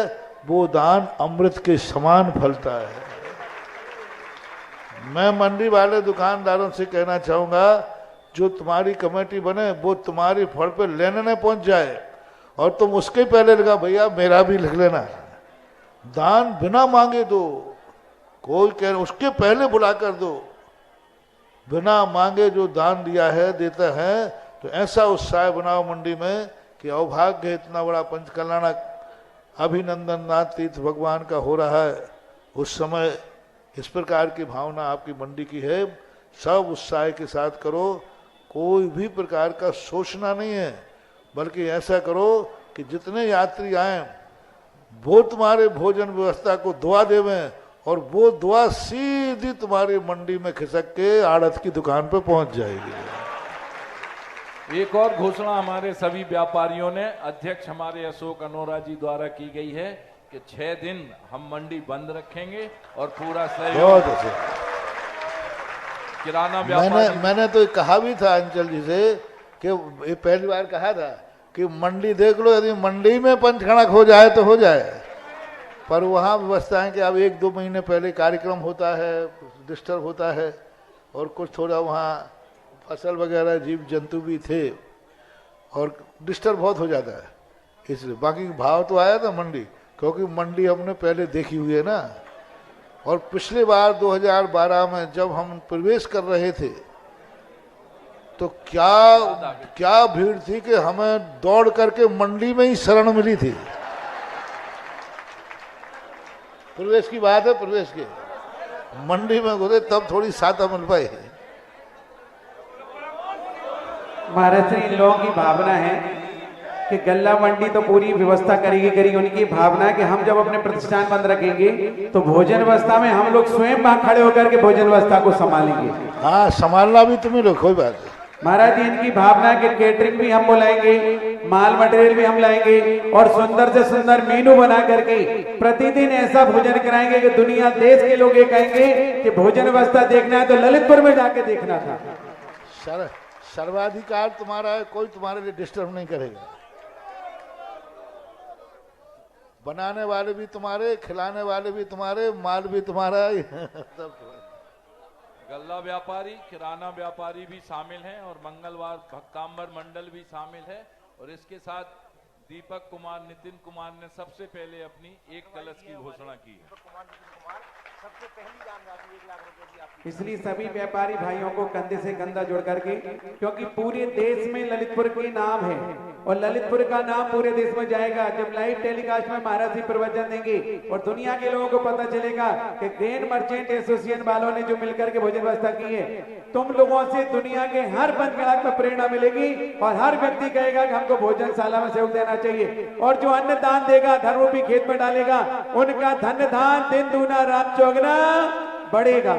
वो दान अमृत के समान फलता है। मैं मंडी वाले दुकानदारों से कहना चाहूँगा, जो तुम्हारी कमेटी बने वो तुम्हारी फड़ पे लेने न पहुँच जाए और तुम उसके पहले लगा भैया मेरा भी लिख लेना। दान बिना मांगे दो, कोई कह उसके पहले बुला कर दो। बिना मांगे जो दान दिया है देता है, तो ऐसा उत्साह बनाओ मंडी में कि अवभाग्य इतना बड़ा पंच कल्याणक अभिनंदन नाथ तीर्थ भगवान का हो रहा है। उस समय इस प्रकार की भावना आपकी मंडी की है, सब उत्साह के साथ करो, कोई भी प्रकार का सोचना नहीं है, बल्कि ऐसा करो कि जितने यात्री आए वो तुम्हारे भोजन व्यवस्था को दुआ देवें, और वो दुआ सीधी तुम्हारी मंडी में खिसक के आड़त की दुकान पे पहुंच जाएगी। एक और घोषणा हमारे सभी व्यापारियों ने, अध्यक्ष हमारे अशोक अनोरा जी द्वारा की गई है कि 6 दिन हम मंडी बंद रखेंगे और पूरा सहयोग किराना व्यापारी। मैंने तो कहा भी था अंचल जी से कि ये पहली बार कहा था कि मंडी देख लो, यदि मंडी में पंचकणक हो जाए तो हो जाए, पर वहाँ व्यवस्था है कि अब 1-2 महीने पहले कार्यक्रम होता है, डिस्टर्ब होता है, और कुछ थोड़ा वहाँ फसल वगैरह जीव जंतु भी थे और डिस्टर्ब बहुत हो जाता है, इसलिए। बाकी भाव तो आया था मंडी, क्योंकि मंडी हमने पहले देखी हुई है ना। और पिछले बार 2012 में जब हम प्रवेश कर रहे थे तो क्या भीड़ थी कि हमें दौड़ करके मंडी में ही शरण मिली थी। प्रवेश की बात है, प्रवेश के मंडी में घुसे तब थोड़ी साता मिल पाई है। महाराज श्री इन लोगों की भावना है कि गल्ला मंडी तो पूरी व्यवस्था करेगी। उनकी भावना है कि हम जब अपने प्रतिष्ठान बंद रखेंगे तो भोजन व्यवस्था में हम लोग स्वयं वहां खड़े होकर के भोजन व्यवस्था को संभालेंगे। हाँ, संभालना भी तुम्हें लोग, कोई बात नहीं। महाराज जी इनकी भावना है कि केटरिंग भी हम बुलाएंगे, माल मटेरियल भी हम लाएंगे और सुंदर से सुंदर मेनू बना करके प्रतिदिन ऐसा भोजन कराएंगे कि दुनिया देश के लोग ये कहेंगे कि भोजन व्यवस्था देखना है तो ललितपुर में जाके देखना था। सर्वाधिकार तुम्हारा है, कोई तुम्हारे लिए डिस्टर्ब नहीं करेगा। बनाने वाले भी तुम्हारे, खिलाने वाले भी तुम्हारे, माल भी तुम्हारा सब। गल्ला व्यापारी, किराना व्यापारी भी शामिल हैं और मंगलवार भक्तांबर मंडल भी शामिल है। और इसके साथ दीपक कुमार, नितिन कुमार ने सबसे पहले अपनी एक कलश की घोषणा की है। इसलिए सभी व्यापारी भाइयों को कंधे से कंधा जोड़ करके, क्योंकि पूरे देश में ललितपुर के नाम है और ललितपुर का नाम पूरे देश में जाएगा। जब लाइव टेलीकास्ट में महाराज जी प्रवचन देंगे और दुनिया के लोगों को पता चलेगा कि ग्रेन मर्चेंट एसोसिएशन वालों ने जो मिलकर के भोजन व्यवस्था की है, तुम लोगों से दुनिया के हर बंद में प्रेरणा मिलेगी और हर व्यक्ति कहेगा कि हमको भोजनशाला में सहयोग देना चाहिए। और जो अन्न दान देगा, धर्म रूपी खेत में डालेगा, उनका धन्य दान दिन दूना रात चौगुना बढ़ेगा।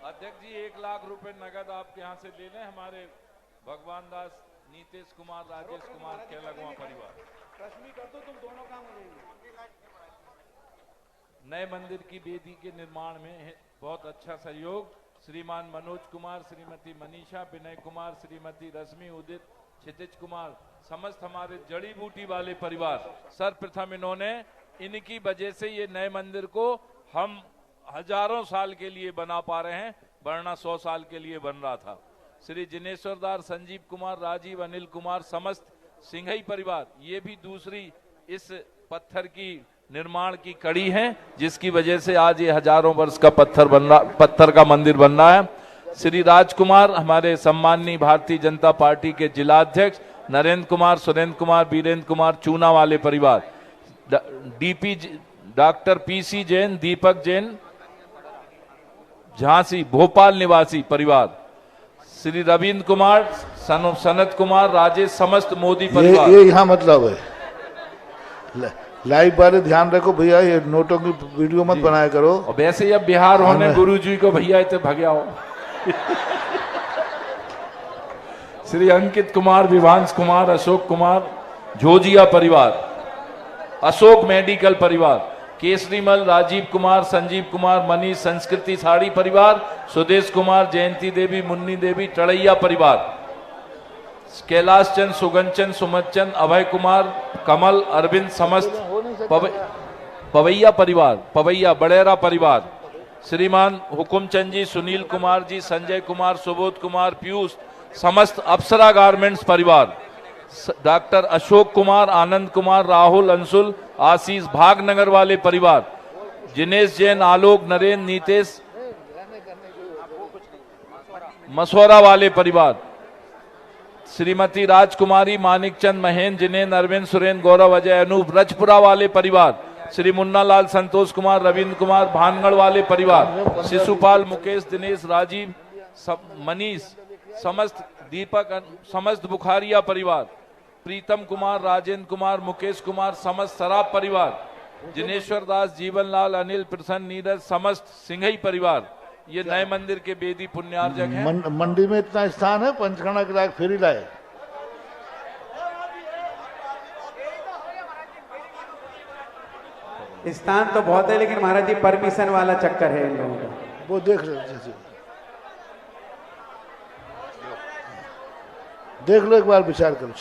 अध्यक्ष जी 1 लाख रुपए नगद आपके यहाँ से ले लें। हमारे भगवान दास, नीतीश कुमार, राजेश कुमार केलगवा परिवार। कर दो, तुम दोनों काम हो जाएंगे। नए मंदिर की वेदी के निर्माण में बहुत अच्छा सहयोग श्रीमान मनोज कुमार, श्रीमती मनीषा, विनय कुमार, श्रीमती रश्मि, उदित, क्षितिज कुमार, समस्त हमारे जड़ी बूटी वाले परिवार। सर्वप्रथम इन्होंने, इनकी वजह से ये नए मंदिर को हम हजारों साल के लिए बना पा रहे हैं, वरना 100 साल के लिए बन रहा था। श्री जिनेश्वरदार, संजीव कुमार, राजीव, अनिल कुमार, समस्त सिंघई परिवार, ये भी दूसरी इस पत्थर की निर्माण की कड़ी है, जिसकी वजह से आज ये हजारों वर्ष का पत्थर का मंदिर बन रहा है। श्री राजकुमार, हमारे सम्माननीय भारतीय जनता पार्टी के जिलाध्यक्ष, नरेंद्र कुमार, सुरेंद्र कुमार, वीरेंद्र कुमार, चूना वाले परिवार, डीपी डॉक्टर पीसी जैन, दीपक जैन, झांसी भोपाल निवासी परिवार, श्री रविंद्र कुमार, सनत कुमार, राजेश, समस्त मोदी परिवार। ये यहाँ मतलब है। लाइव वाले ध्यान रखो भैया, ये नोटों की वीडियो मत बनाया करो। और वैसे ही अब बिहार होने गुरुजी को भैया इतने भगे आओ। श्री अंकित कुमार, विभांश कुमार, अशोक कुमार, जोजिया परिवार, अशोक मेडिकल परिवार, केसरीमल, राजीव कुमार, संजीव कुमार, मनीष, संस्कृति साड़ी परिवार, सुदेश कुमार, जयंती देवी, मुन्नी देवी, टड़ैया परिवार, कैलाश चंद, सुगंचन, सुमत चंद, अभय कुमार, कमल, अरविंद, समस्त पवैया परिवार, पवैया बड़ेरा परिवार, श्रीमान हुकुम चंद जी, सुनील कुमार जी, संजय कुमार, सुबोध कुमार, पीयूष, समस्त अप्सरा गारमेंट्स परिवार, डॉक्टर अशोक कुमार, आनंद कुमार, राहुल, अंशुल, आशीष, भागनगर वाले परिवार, जिनेश जैन, आलोक, नरेंद्र, नीतेश, मसौरा वाले परिवार, श्रीमती राजकुमारी, मानिकचंद, महेंद्र, जिनेन्द्र, अरविंद, सुरेंद्र, गौरव, अजय, अनूप, रजपुरा वाले परिवार, श्री मुन्नालाल, संतोष कुमार, रविंद्र कुमार, भानगढ़ वाले परिवार, शिशुपाल, मुकेश, दिनेश, राजीव, मनीष, समस्त दीपक, समस्त बुखारिया परिवार, प्रीतम कुमार, राजेंद्र कुमार, मुकेश कुमार, समस्त सराब परिवार, जिनेश्वर दास, जीवनलाल, अनिल, प्रसन्न, नीरज, समस्त सिंघई परिवार, ये नए मंदिर के बेदी पुण्यार्जक हैं। मंडी में इतना स्थान है, पंचकर्णा के लायक फेरी लाए। स्थान तो बहुत है, लेकिन महाराज जी परमिशन वाला चक्कर है इन लोगों का। वो देख लो एक बार, विचार करो।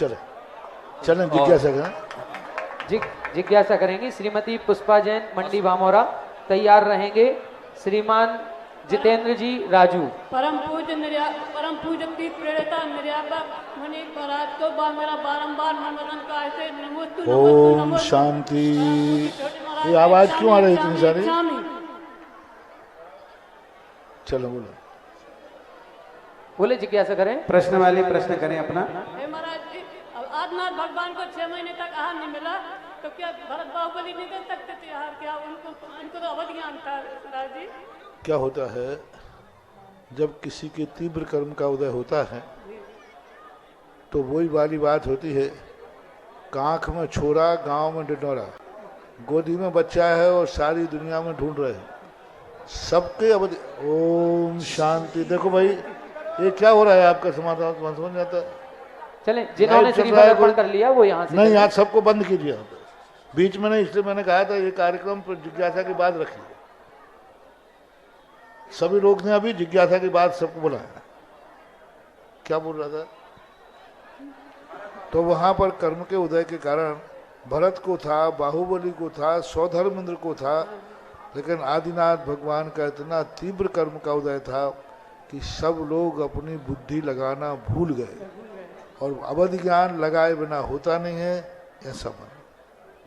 चलें जिज्ञासा करें। जिज्ञासा करेंगी श्रीमती पुष्पा जैन, मंडी भामोरा, तैयार रहेंगे श्रीमान जितेंद्र जी राजू। परम पूज्य तीर्थ प्रेरिता निर्यापक मुनि महाराज को मेरा बारंबार मनोरंजन का ऐसे नमोस्तु ओम शांति। ये आवाज क्यों आ रही है इतनी सारी? चलो बोले जिज्ञासा करें, प्रश्न वाले प्रश्न करें अपना। महाराज जी, आदिनाथ भगवान को 6 महीने तक आहार नहीं मिला, तो क्या भरत बाहुबली नहीं दे सकते थे आहार? क्या उनको तो अवध ज्ञान था महाराज जी? क्या होता है, जब किसी के तीव्र कर्म का उदय होता है तो वही वाली बात होती है, कांख में छोरा गांव में डिडोरा, गोदी में बच्चा है और सारी दुनिया में ढूंढ रहे हैं सबके अवधि। ओम शांति। देखो भाई ये क्या हो रहा है आपका समाधान समझ नहीं आता। चलें, जिन्होंने श्रीफल अर्पण कर लिया वो यहाँ से नहीं, आज सबको बंद कीजिए बीच में नहीं, इसलिए मैंने कहा था ये कार्यक्रम पर जिज्ञासा की बात रखिए। सभी लोग ने अभी जिज्ञासा की बात सबको बुलाया। क्या बोल रहा था? तो वहां पर कर्म के उदय के कारण भरत को था, बाहुबली को था, सौधर्मेंद्र को था, लेकिन आदिनाथ भगवान का इतना तीव्र कर्म का उदय था कि सब लोग अपनी बुद्धि लगाना भूल गए और अवधि ज्ञान लगाए बिना होता नहीं है। ऐसा मन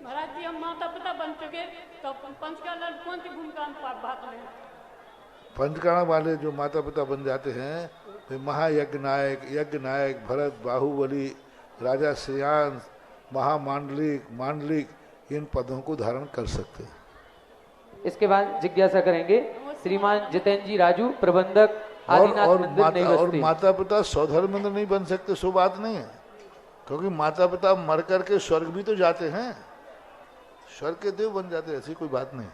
महाराज जी हम माता पिता बन चुके तो पंचकर्म कौन सी भूमिका में भाग लें? पंचकर्म वाले जो माता पिता बन जाते हैं वे महायज्ञ नायक, यज्ञ नायक, भरत, बाहुबली, राजा श्रेयांश, महामांडलिक, मांडलिक इन पदों को धारण कर सकते हैं। इसके बाद जिज्ञासा करेंगे श्रीमान जितेंद्र जी राजू, प्रबंधक आदिनाथ मंदिर नई और बस्ती। माता पिता सौधर्मेंद्र नहीं बन सकते, सो बात नहीं है, क्योंकि माता पिता मर करके स्वर्ग भी तो जाते हैं, स्वर्ग के देव बन जाते हैं, ऐसी कोई बात नहीं।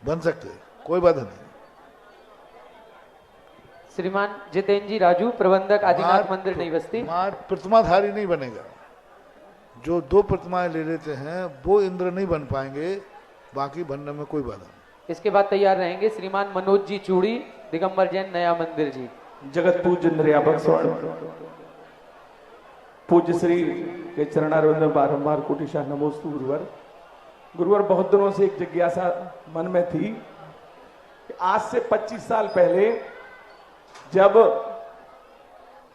बन सकते, कोई बात नहीं। श्रीमान जितेंद्र जी राजू, प्रबंधक आदिनाथ मंदिर नई बस्ती। प्रतिमाधारी नहीं बनेगा। जो 2 प्रतिमाएं ले लेते हैं वो इंद्र नहीं बन पाएंगे, बाकी बनने में कोई बाधा नहीं। इसके बाद तैयार रहेंगे श्रीमान मनोज जी चूड़ी, दिगंबर जैन नया मंदिर जी। जगत पूज्य निर्यापक स्वर्ण पूज्य श्री के चरणारविंद में बारंबार कोटिशाह नमोस्तु गुरुवर। गुरुवर, बहुत दिनों से एक जिज्ञासा मन में थी कि आज से 25 साल पहले जब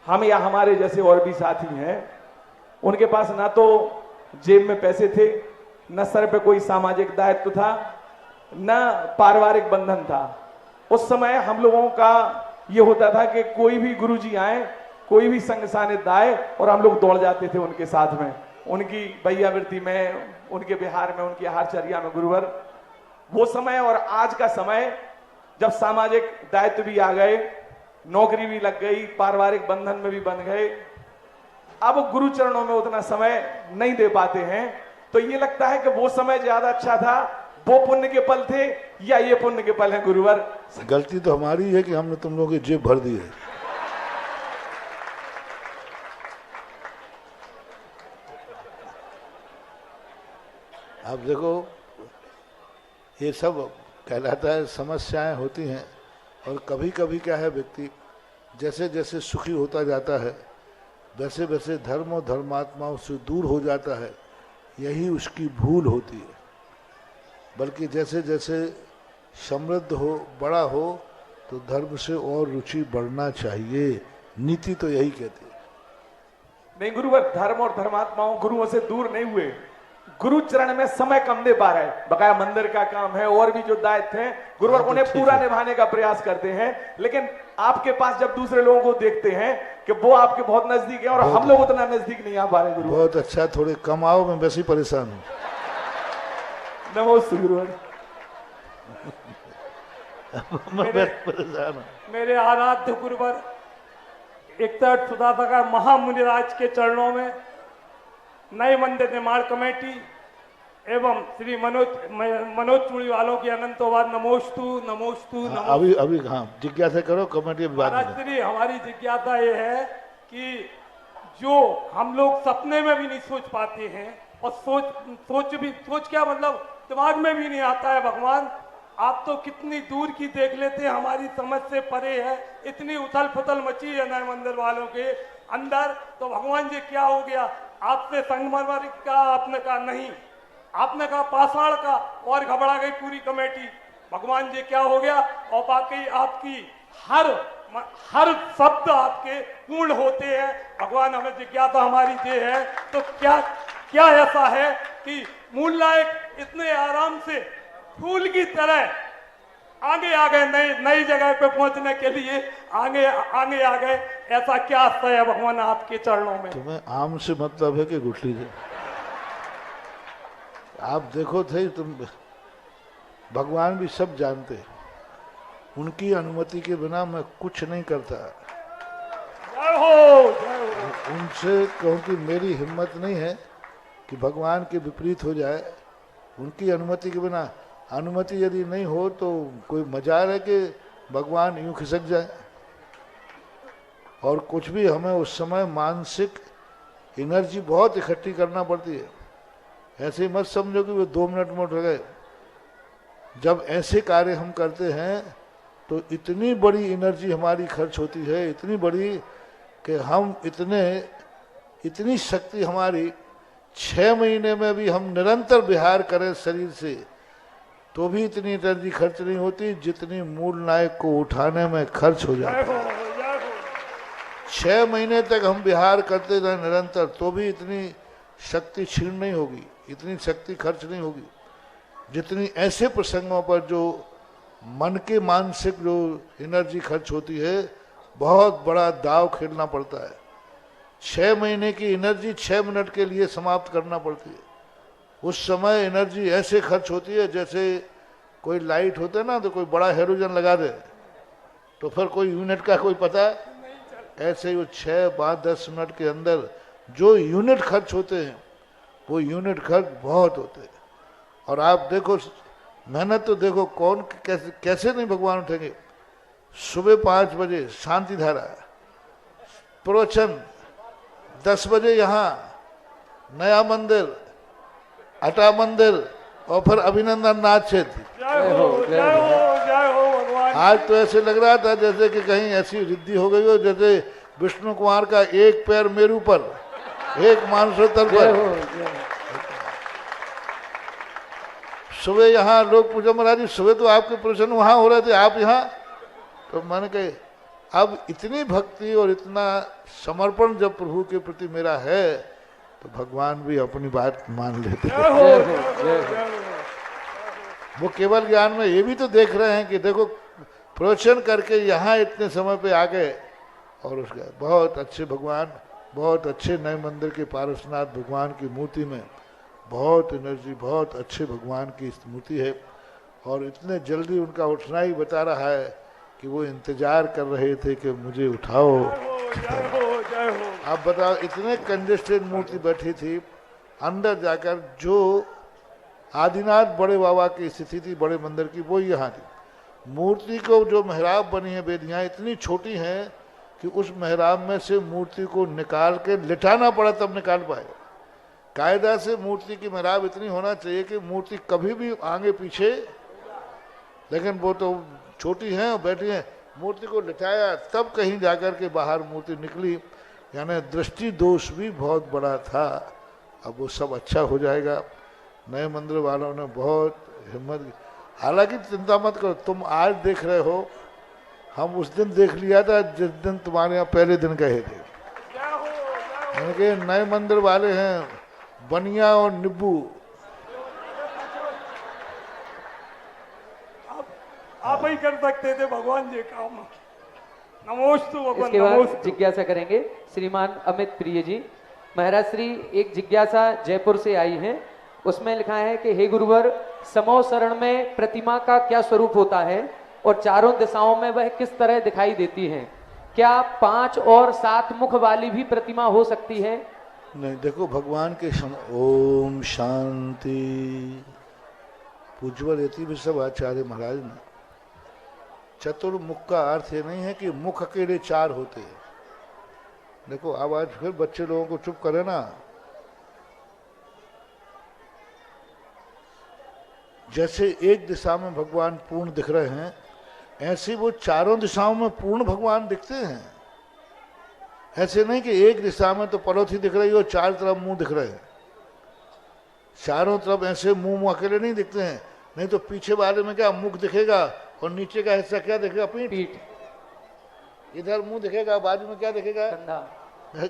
हम या हमारे जैसे और भी साथी हैं, उनके पास ना तो जेब में पैसे थे, न सर पे कोई सामाजिक दायित्व था, न पारिवारिक बंधन था। उस समय हम लोगों का ये होता था कि कोई भी गुरुजी आए, कोई भी संग सानिध्य आए और हम लोग दौड़ जाते थे उनके साथ में, उनकी बैयावृत्ति में, उनके बिहार में, उनकी आहारचर्या में। गुरुवर, वो समय और आज का समय जब सामाजिक दायित्व भी आ गए, नौकरी भी लग गई, पारिवारिक बंधन में भी बन गए, अब गुरु चरणों में उतना समय नहीं दे पाते हैं, तो ये लगता है कि वो समय ज्यादा अच्छा था, वो पुण्य के पल थे या ये पुण्य के पल हैं गुरुवर? गलती तो हमारी है कि हमने तुम लोगों की जेब भर दी है। आप देखो ये सब कहलाता है समस्याएं होती हैं, और कभी कभी क्या है, व्यक्ति जैसे जैसे सुखी होता जाता है वैसे वैसे धर्म और धर्मात्माओं से दूर हो जाता है। यही उसकी भूल होती है। बल्कि जैसे जैसे समृद्ध हो, बड़ा हो, तो धर्म से और रुचि बढ़ना चाहिए। नीति तो यही कहती है। नहीं गुरुवर, धर्म और धर्मात्माओं गुरुओं से दूर नहीं हुए, गुरु चरण में समय कम दे पा रहे हैं। बकाया मंदिर का काम है और भी जो दायित्व हैं गुरुवर उन्हें पूरा निभाने का प्रयास करते हैं, लेकिन आपके पास जब दूसरे लोगों को देखते हैं कि वो आपके बहुत नजदीक है और हम लोग उतना नजदीक नहीं आ पा रहे। गुरु बहुत अच्छा, थोड़े कम आओ, मैं वैसे ही परेशान हूँ। नमस्ते गुरुवर। मेरे आराध्य गुरुवर एकतट सुधाकर महामुनिराज के चरणों में नए मंदिर निर्माण कमेटी एवं श्री मनोज चूड़ी वालों की अनंतोवाद नमोस्तु नमोस्तु नमोस्तु। अभी हाँ जिज्ञासा करो, कमेटी श्री हमारी जिज्ञासा ये है कि जो हम लोग सपने में भी नहीं सोच पाते हैं और सोच क्या मतलब दिमाग में भी नहीं आता है। भगवान आप तो कितनी दूर की देख लेते हैं, हमारी समझ से परे है। इतनी उथल पुथल मची है नए मंदिर वालों के अंदर, तो भगवान जी क्या हो गया? आपसे संगमरमर का आपने कहा नहीं, आपने कहा पाषाण का, और घबरा गई पूरी कमेटी। भगवान जी क्या हो गया? और बाकी आपकी हर शब्द आपके पूर्ण होते हैं। भगवान हमें जिज्ञासा हमारी ये है, तो क्या ऐसा है कि मूल नायक इतने आराम से फूल की तरह आगे आ गए, नई जगह पे पहुंचने के लिए आगे आ गए? ऐसा क्या है भगवान आपके चरणों में? तुम्हें आम से मतलब है कि गुठली से? आप देखो थे, तुम भगवान भी सब जानते हैं। उनकी अनुमति के बिना मैं कुछ नहीं करता। जय हो, जय हो। उनसे क्योंकि मेरी हिम्मत नहीं है कि भगवान के विपरीत हो जाए। उनकी अनुमति के बिना, अनुमति यदि नहीं हो तो कोई मजाल है कि भगवान यूं खिसक जाए। और कुछ भी हमें उस समय मानसिक एनर्जी बहुत इकट्ठी करना पड़ती है। ऐसे ही मत समझो कि वो 2 मिनट में उठ गए। जब ऐसे कार्य हम करते हैं तो इतनी बड़ी एनर्जी हमारी खर्च होती है, इतनी बड़ी कि हम इतनी शक्ति हमारी 6 महीने में भी हम निरंतर विहार करें शरीर से तो भी इतनी एनर्जी खर्च नहीं होती जितनी मूल नायक को उठाने में खर्च हो जाती है। 6 महीने तक हम विहार करते रहे निरंतर तो भी इतनी शक्ति क्षीण नहीं होगी, इतनी शक्ति खर्च नहीं होगी जितनी ऐसे प्रसंगों पर जो मन के मानसिक जो एनर्जी खर्च होती है। बहुत बड़ा दाव खेलना पड़ता है। 6 महीने की एनर्जी 6 मिनट के लिए समाप्त करना पड़ती है। उस समय एनर्जी ऐसे खर्च होती है जैसे कोई लाइट होता है ना, तो कोई बड़ा हैलोजन लगा दे तो फिर कोई यूनिट का कोई पता है। ऐसे ही वो 6, 5, 10 मिनट के अंदर जो यूनिट खर्च होते हैं वो यूनिट खर्च बहुत होते हैं। और आप देखो मेहनत तो देखो, कौन कैसे नहीं भगवान उठेंगे। सुबह 5 बजे शांति धारा प्रवचन, 10 बजे यहाँ नया मंदिर, अटा मंदिर और फिर अभिनंदन नाथ क्षेत्र। जय हो, जय हो, जय हो भगवान। आज तो ऐसे लग रहा था जैसे कि कहीं ऐसी रिद्धि हो गई हो जैसे विष्णु कुमार का एक पैर मेरू पर, एक मानसोत्तर पर। सुबह यहाँ लोग पूछा महाराज जी सुबह तो आपके प्रवचन वहाँ हो रहे थे, आप यहाँ? तो मैंने कहे अब इतनी भक्ति और इतना समर्पण जब प्रभु के प्रति मेरा है तो भगवान भी अपनी बात मान लेते हैं। वो केवल ज्ञान में ये भी तो देख रहे हैं कि देखो प्रवचन करके यहाँ इतने समय पे आ गए और उसका बहुत अच्छे भगवान, बहुत अच्छे नए मंदिर के पारसनाथ भगवान की मूर्ति में बहुत एनर्जी, बहुत अच्छे भगवान की मूर्ति है। और इतने जल्दी उनका उठना ही बता रहा है कि वो इंतजार कर रहे थे कि मुझे उठाओ। आप बताओ, इतने कंजेस्टेड मूर्ति बैठी थी, अंदर जाकर जो आदिनाथ बड़े बाबा की स्थिति थी बड़े मंदिर की वो यहाँ थी। मूर्ति को जो मेहराब बनी है, वेदियाँ इतनी छोटी हैं कि उस मेहराब में से मूर्ति को निकाल के लिटाना पड़ा तब निकाल पाए। कायदा से मूर्ति की मेहराब इतनी होना चाहिए कि मूर्ति कभी भी आगे पीछे, लेकिन वो तो छोटी हैं और बैठी हैं। मूर्ति को लिटाया तब कहीं जाकर के बाहर मूर्ति निकली, यानी दृष्टि दोष भी बहुत बड़ा था। अब वो सब अच्छा हो जाएगा। नए मंदिर वालों ने बहुत हिम्मत की। हालांकि चिंता मत करो, तुम आज देख रहे हो, हम उस दिन देख लिया था जिस दिन तुम्हारे यहाँ पहले दिन गए थे। नए मंदिर वाले हैं बनिया और निब्बू। आप ही कर सकते थे भगवान जी काम। नमोस्तु भगवान। इसके बाद जिज्ञासा करेंगे श्रीमान अमित प्रिय जी। महाराज श्री एक जिज्ञासा जयपुर से आई है, उसमें लिखा है कि हे गुरुवर, समो शरण में प्रतिमा का क्या स्वरूप होता है और चारों दिशाओं में वह किस तरह दिखाई देती है? क्या 5 और 7 मुख वाली भी प्रतिमा हो सकती है? नहीं, देखो भगवान के ओम शांति। पूज्यवर यति विश्व आचार्य महाराज ने चतुर्मुख का अर्थ ये नहीं है कि मुख अकेले 4 होते हैं। देखो अब आज फिर बच्चे लोगों को चुप करे ना। जैसे एक दिशा में भगवान पूर्ण दिख रहे हैं, ऐसे वो चारों दिशाओं में पूर्ण भगवान दिखते हैं। ऐसे नहीं कि एक दिशा में तो पड़ोसी दिख रही हो, 4 तरफ मुंह दिख रहे हैं। चारों तरफ ऐसे मुंह अकेले नहीं दिखते हैं। नहीं तो पीछे वाले में क्या मुख दिखेगा और नीचे का हिस्सा क्या दिखेगा? पीठ। इधर मुंह दिखेगा, बाजू में क्या दिखेगा?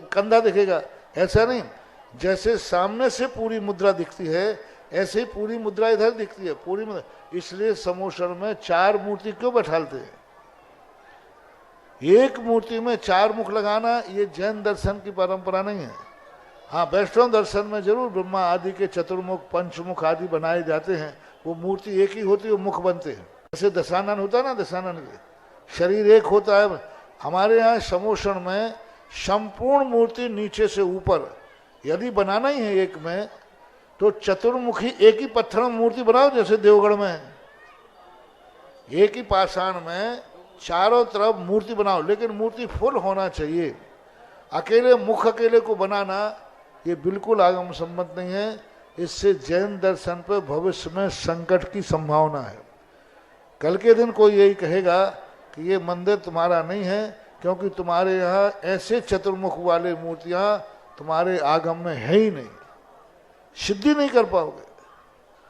कंधा दिखेगा। ऐसा नहीं, जैसे सामने से पूरी मुद्रा दिखती है ऐसे ही पूरी मुद्रा इधर दिखती है, पूरी मुद्रा। इसलिए समोषण में 4 मूर्ति क्यों बैठालते हैं? एक मूर्ति में 4 मुख लगाना ये जैन दर्शन की परंपरा नहीं है। हाँ, वैष्णव दर्शन में जरूर ब्रह्मा आदि के चतुर्मुख, पंचमुख आदि बनाए जाते हैं। वो मूर्ति एक ही होती है, वो मुख बनते हैं। जैसे दशानन होता है ना, दशानन के शरीर एक होता है। हमारे यहाँ समोषण में संपूर्ण मूर्ति नीचे से ऊपर, यदि बनाना ही है एक में, तो चतुर्मुखी एक ही पत्थर में मूर्ति बनाओ, जैसे देवगढ़ में एक ही पाषाण में चारों तरफ मूर्ति बनाओ, लेकिन मूर्ति फुल होना चाहिए। अकेले मुख अकेले को बनाना ये बिल्कुल आगम सम्मत नहीं है। इससे जैन दर्शन पर भविष्य में संकट की संभावना है। कल के दिन कोई यही कहेगा कि ये मंदिर तुम्हारा नहीं है, क्योंकि तुम्हारे यहाँ ऐसे चतुर्मुख वाले मूर्तियाँ तुम्हारे आगम में है ही नहीं, सिद्धि नहीं कर पाओगे।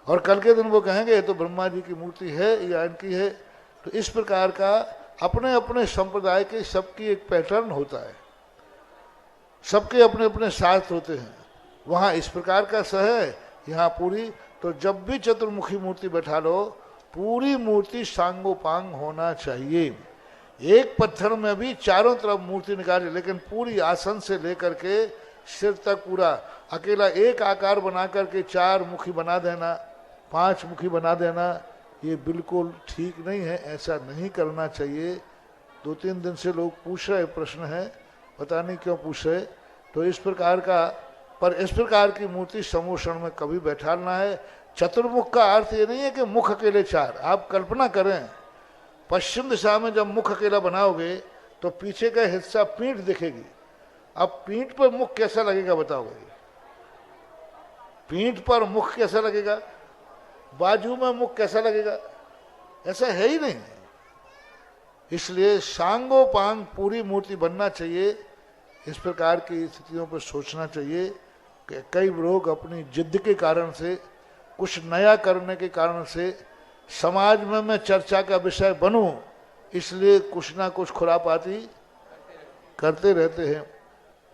और कल के दिन वो कहेंगे ये तो ब्रह्मा जी की मूर्ति है या इनकी है। तो इस प्रकार का अपने अपने संप्रदाय के सबकी एक पैटर्न होता है, सबके अपने अपने शास्त्र होते हैं। वहाँ इस प्रकार का है, यहाँ पूरी। तो जब भी चतुर्मुखी मूर्ति बैठा लो, पूरी मूर्ति सांगोपांग होना चाहिए। एक पत्थर में भी चारों तरफ मूर्ति निकाले, लेकिन पूरी आसन से लेकर के सिर तक पूरा। अकेला एक आकार बना करके 4 मुखी बना देना, 5 मुखी बना देना, ये बिल्कुल ठीक नहीं है। ऐसा नहीं करना चाहिए। 2-3 दिन से लोग पूछ रहे, प्रश्न है, पता नहीं क्यों पूछ रहे। तो इस प्रकार का, पर इस प्रकार की मूर्ति समोषण में कभी बैठाना है। चतुर्मुख का अर्थ ये नहीं है कि मुख अकेले 4। आप कल्पना करें, पश्चिम दिशा में जब मुख अकेला बनाओगे तो पीछे का हिस्सा पीठ दिखेगी। अब पीठ पर मुख कैसा लगेगा बताओगे? पीठ पर मुख कैसा लगेगा? बाजू में मुख कैसा लगेगा? ऐसा है ही नहीं। इसलिए सांगोपांग पूरी मूर्ति बनना चाहिए। इस प्रकार की स्थितियों पर सोचना चाहिए कि कई लोग अपनी जिद के कारण से, कुछ नया करने के कारण से, समाज में मैं चर्चा का विषय बनूं, इसलिए कुछ ना कुछ खुरापाती करते रहते हैं।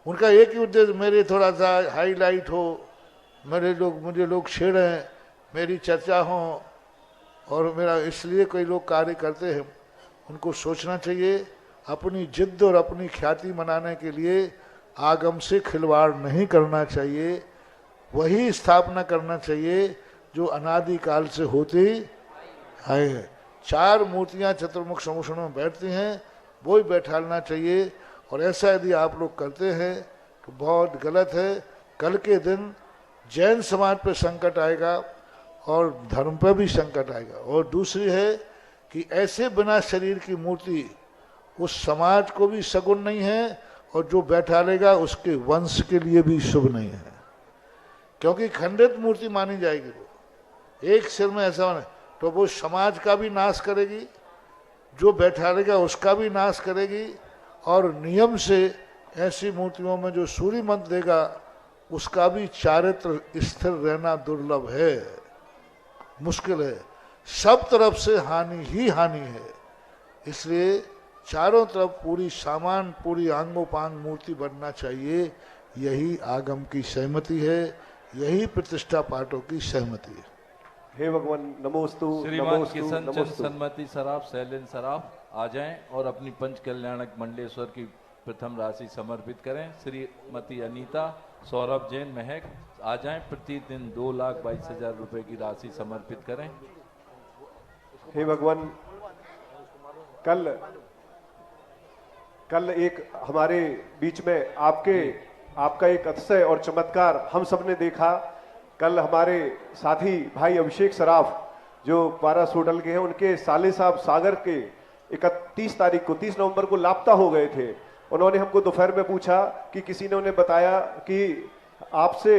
उनका एक ही उद्देश्य, मेरे थोड़ा सा हाईलाइट हो, मुझे लोग छेड़ें, मेरी चर्चा हो, और मेरा, इसलिए कई लोग कार्य करते हैं। उनको सोचना चाहिए, अपनी जिद और अपनी ख्याति मनाने के लिए आगम से खिलवाड़ नहीं करना चाहिए। वही स्थापना करना चाहिए जो अनादिकाल से होती आए हैं। 4 मूर्तियां चतुर्मुख समोषण में बैठती हैं, वो ही बैठाना चाहिए। और ऐसा यदि आप लोग करते हैं तो बहुत गलत है। कल के दिन जैन समाज पर संकट आएगा और धर्म पर भी संकट आएगा। और दूसरी है कि ऐसे बिना शरीर की मूर्ति उस समाज को भी सगुन नहीं है, और जो बैठा लेगा उसके वंश के लिए भी शुभ नहीं है, क्योंकि खंडित मूर्ति मानी जाएगी। वो एक सिर में ऐसा होना, तो वो समाज का भी नाश करेगी, जो बैठा लेगा उसका भी नाश करेगी। और नियम से ऐसी मूर्तियों में जो सूर्य मंत्र देगा उसका भी चारित्र स्थिर रहना दुर्लभ है, मुश्किल है। सब तरफ से हानि ही हानि है। इसलिए चारों तरफ पूरी सामान, पूरी आंगोपांग मूर्ति बनना चाहिए। यही आगम की सहमति है, यही प्रतिष्ठा पाठों की सहमति है। हे भगवान नमोस्तु। श्रीमान किशन चंद सन्मति सराफ, शैलेंद्र सराफ आ जाएं और अपनी पंच कल्याणक मंडलेश्वर की प्रथम राशि समर्पित करें। श्रीमती अनीता, सौरभ जैन, महक आ जाएं, प्रतिदिन 2,22,000 रुपए की राशि समर्पित करें। हे भगवान, कल एक हमारे बीच में आपका एक अतिशय और चमत्कार हम सब ने देखा। कल हमारे साथी भाई अभिषेक सराफ जो पारासोडल के हैं, उनके साले साहब सागर के 31 नवंबर को लापता हो गए थे। उन्होंने हमको दोपहर में पूछा कि किसी ने उन्हें बताया कि आपसे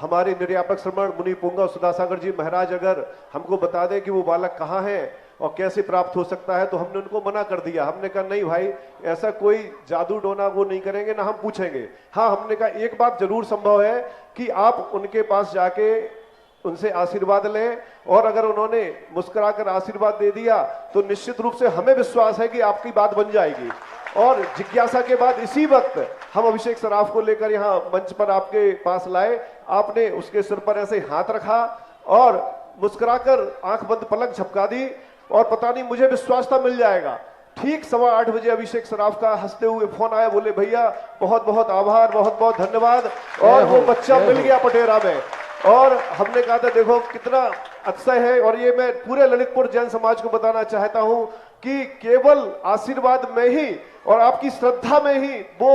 हमारे निर्यापक श्रमण मुनि पुंगा सुधासागर जी महाराज अगर हमको बता दें कि वो बालक कहाँ है और कैसे प्राप्त हो सकता है, तो हमने उनको मना कर दिया। हमने कहा नहीं भाई, ऐसा कोई जादू टोना वो नहीं करेंगे, ना हम पूछेंगे। हाँ, हमने कहा एक बात जरूर संभव है कि आप उनके पास जाके उनसे आशीर्वाद लें, और अगर उन्होंने मुस्कुराकर आशीर्वाद दे दिया तो निश्चित रूप से हमें विश्वास है कि आपकी बात बन जाएगी। और जिज्ञासा के बाद इसी वक्त हम अभिषेक सराफ को लेकर यहाँ मंच पर आपके पास लाए। आपने उसके सिर पर ऐसे हाथ रखा और मुस्कुराकर आंख बंद पलक झपका दी, और पता नहीं, मुझे विश्वास था मिल जाएगा। ठीक 8:15 बजे अभिषेक सराफ का हंसते हुए फोन आया, बोले भैया बहुत बहुत आभार, बहुत बहुत धन्यवाद। और वो बच्चा मिल गया पटेरा में। और हमने कहा था देखो कितना अतिशय है। और ये मैं पूरे ललितपुर जैन समाज को बताना चाहता हूं कि केवल आशीर्वाद में ही और आपकी श्रद्धा में ही वो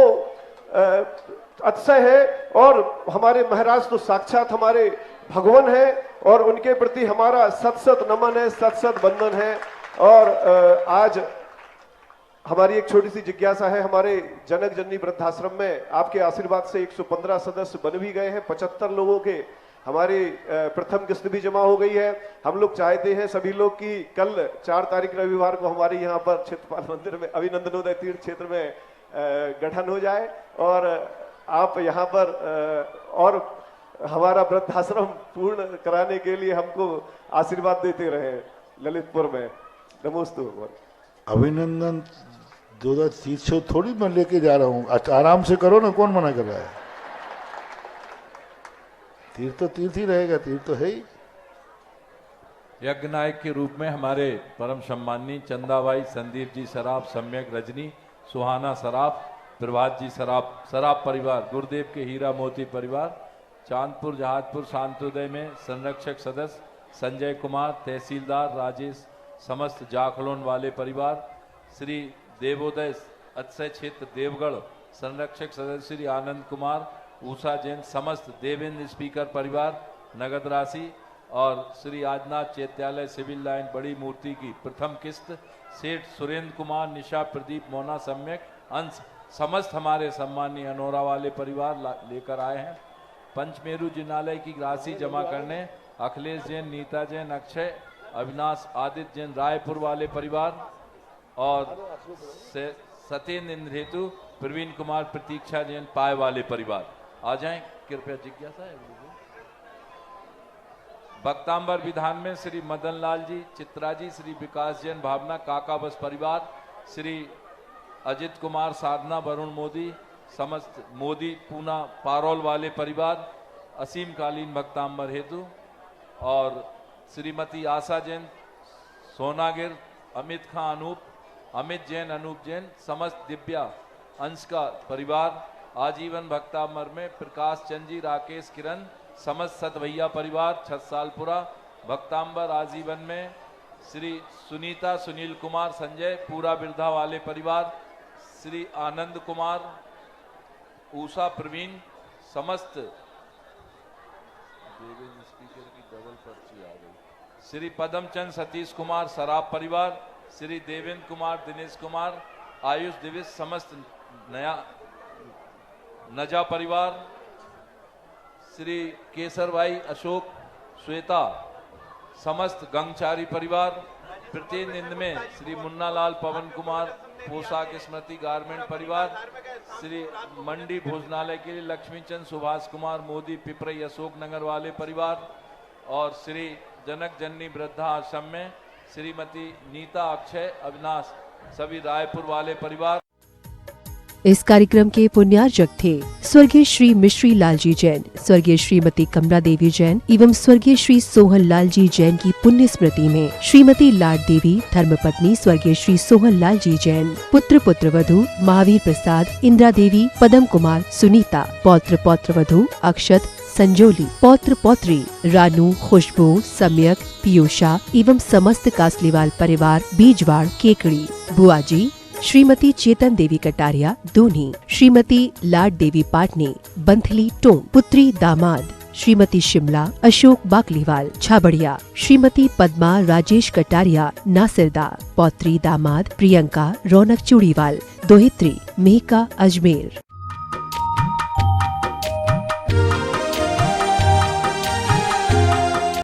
अतिशय है। और हमारे महाराज तो साक्षात हमारे भगवान है और उनके प्रति हमारा सत सत नमन है, सत सत वंदन है। और आज हमारी एक छोटी सी जिज्ञासा है, हमारे जनक जननी वृद्धाश्रम में आपके आशीर्वाद से 115 सदस्य बन भी गए हैं, 75 लोगों के हमारी प्रथम किस्त भी जमा हो गई है। हम लोग चाहते हैं सभी लोग कि कल 4 तारीख रविवार को हमारे यहाँ पर क्षेत्रपाल मंदिर में अभिनंदनोदय तीर्थ क्षेत्र में गठन हो जाए और आप यहाँ पर और हमारा वृद्धाश्रम पूर्ण कराने के लिए हमको आशीर्वाद देते रहे ललितपुर में। नमोस्तु भगवान। अभिनंदन 2030 थोड़ी मैं लेके जा रहा हूँ, आराम से करो ना, कौन मना कर रहा है। तीर्थ तो तीर्थ ही रहेगा, तीर्थ तो है ही। यज्ञ नायक के रूप में हमारे परम सम्मानी चंदाबाई, संदीप जी सराफ, सम्यक रजनी, सुहाना सराफ, प्रभात जी सराफ, सराफ परिवार, गुरुदेव के हीरा मोती परिवार, चांदपुर जहाजपुर शांतोदय में संरक्षक सदस्य संजय कुमार, तहसीलदार राजेश, समस्त जाखलोन वाले परिवार, श्री देवोदय अतिशय क्षेत्र देवगढ़ संरक्षक सदस्य श्री आनंद कुमार, ऊषा जैन, समस्त देवेंद्र स्पीकर परिवार, नगद राशि और श्री आजनाथ चैत्यालय सिविल लाइन बड़ी मूर्ति की प्रथम किस्त, सेठ सुरेंद्र कुमार, निशा प्रदीप मोना, सम्यक अंश, समस्त हमारे सम्मानीय अनोरा वाले परिवार लेकर आए हैं। पंचमेरु जिनालय की राशि जमा करने अखिलेश जैन, नीता जैन, अक्षय, अविनाश, आदित्य जैन रायपुर वाले परिवार और सत्येंद्र इंद्रहेतु, प्रवीण कुमार, प्रतीक्षा जैन पाए वाले परिवार आ जाएं कृपया। जिज्ञासा है भक्तांबर विधान में श्री मदन लाल जी, चित्रा जी, श्री विकास जैन भावना काका बस परिवार, श्री अजित कुमार, साधना, वरुण मोदी, समस्त मोदी पूना पारोल वाले परिवार, असीम कालीन भक्तांबर हेतु और श्रीमती आशा जैन सोनागिर, अमित खां अनूप, अमित जैन, अनूप जैन, समस्त दिव्या अंश का परिवार, आजीवन भक्तांबर में प्रकाश चंद जी, राकेश, किरण, समस्त सत भैया परिवार, छत्सालपुरा भक्तांबर आजीवन में श्री सुनीता, सुनील कुमार, संजय पूरा बिरधा वाले परिवार, श्री आनंद कुमार, ऊषा, प्रवीण, समस्त स्पीकर की डबल पर्ची आ गई, श्री पदमचंद, सतीश कुमार, सराफ परिवार, श्री देवेंद्र कुमार, दिनेश कुमार, आयुष दिविश, समस्त नया नजा परिवार, श्री केसर भाई, अशोक, श्वेता, समस्त गंगचारी परिवार, प्रतिनिंद में श्री मुन्नालाल, पवन कुमार, पोशाक स्मृति गारमेंट परिवार, श्री मंडी भोजनालय के लिए लक्ष्मीचंद, सुभाष कुमार, मोदी, पिपरई, अशोक नगर वाले परिवार और श्री जनक जननी वृद्धा आश्रम में श्रीमती नीता, अक्षय, अविनाश, सभी रायपुर वाले परिवार। इस कार्यक्रम के पुण्यार्जक थे स्वर्गीय श्री मिश्री लालजी जैन, स्वर्गीय श्रीमती कमला देवी जैन एवं स्वर्गीय श्री सोहन लालजी जैन की पुण्य स्मृति में श्रीमती लाड देवी, धर्मपत्नी स्वर्गीय श्री सोहन लालजी जैन, पुत्र पुत्रवधू महावीर प्रसाद, इंदिरा देवी, पदम कुमार, सुनीता, पौत्र पौत्रवधू अक्षत, संजोली, पौत्र पौत्री रानू, खुशबू, सम्यक, पीयूषा एवं समस्त कासलीवाल परिवार, बीजवाड़, केकड़ी, बुआजी, श्रीमती चेतन देवी कटारिया, दूनी, श्रीमती लाड देवी पाटनी, बंथली, टोंक, पुत्री दामाद श्रीमती शिमला, अशोक बाकलीवाल, छाबड़िया, श्रीमती पद्मा राजेश कटारिया, नासिरदा, पौत्री दामाद प्रियंका, रौनक चूड़ीवाल, दोहित्री, मेहका, अजमेर।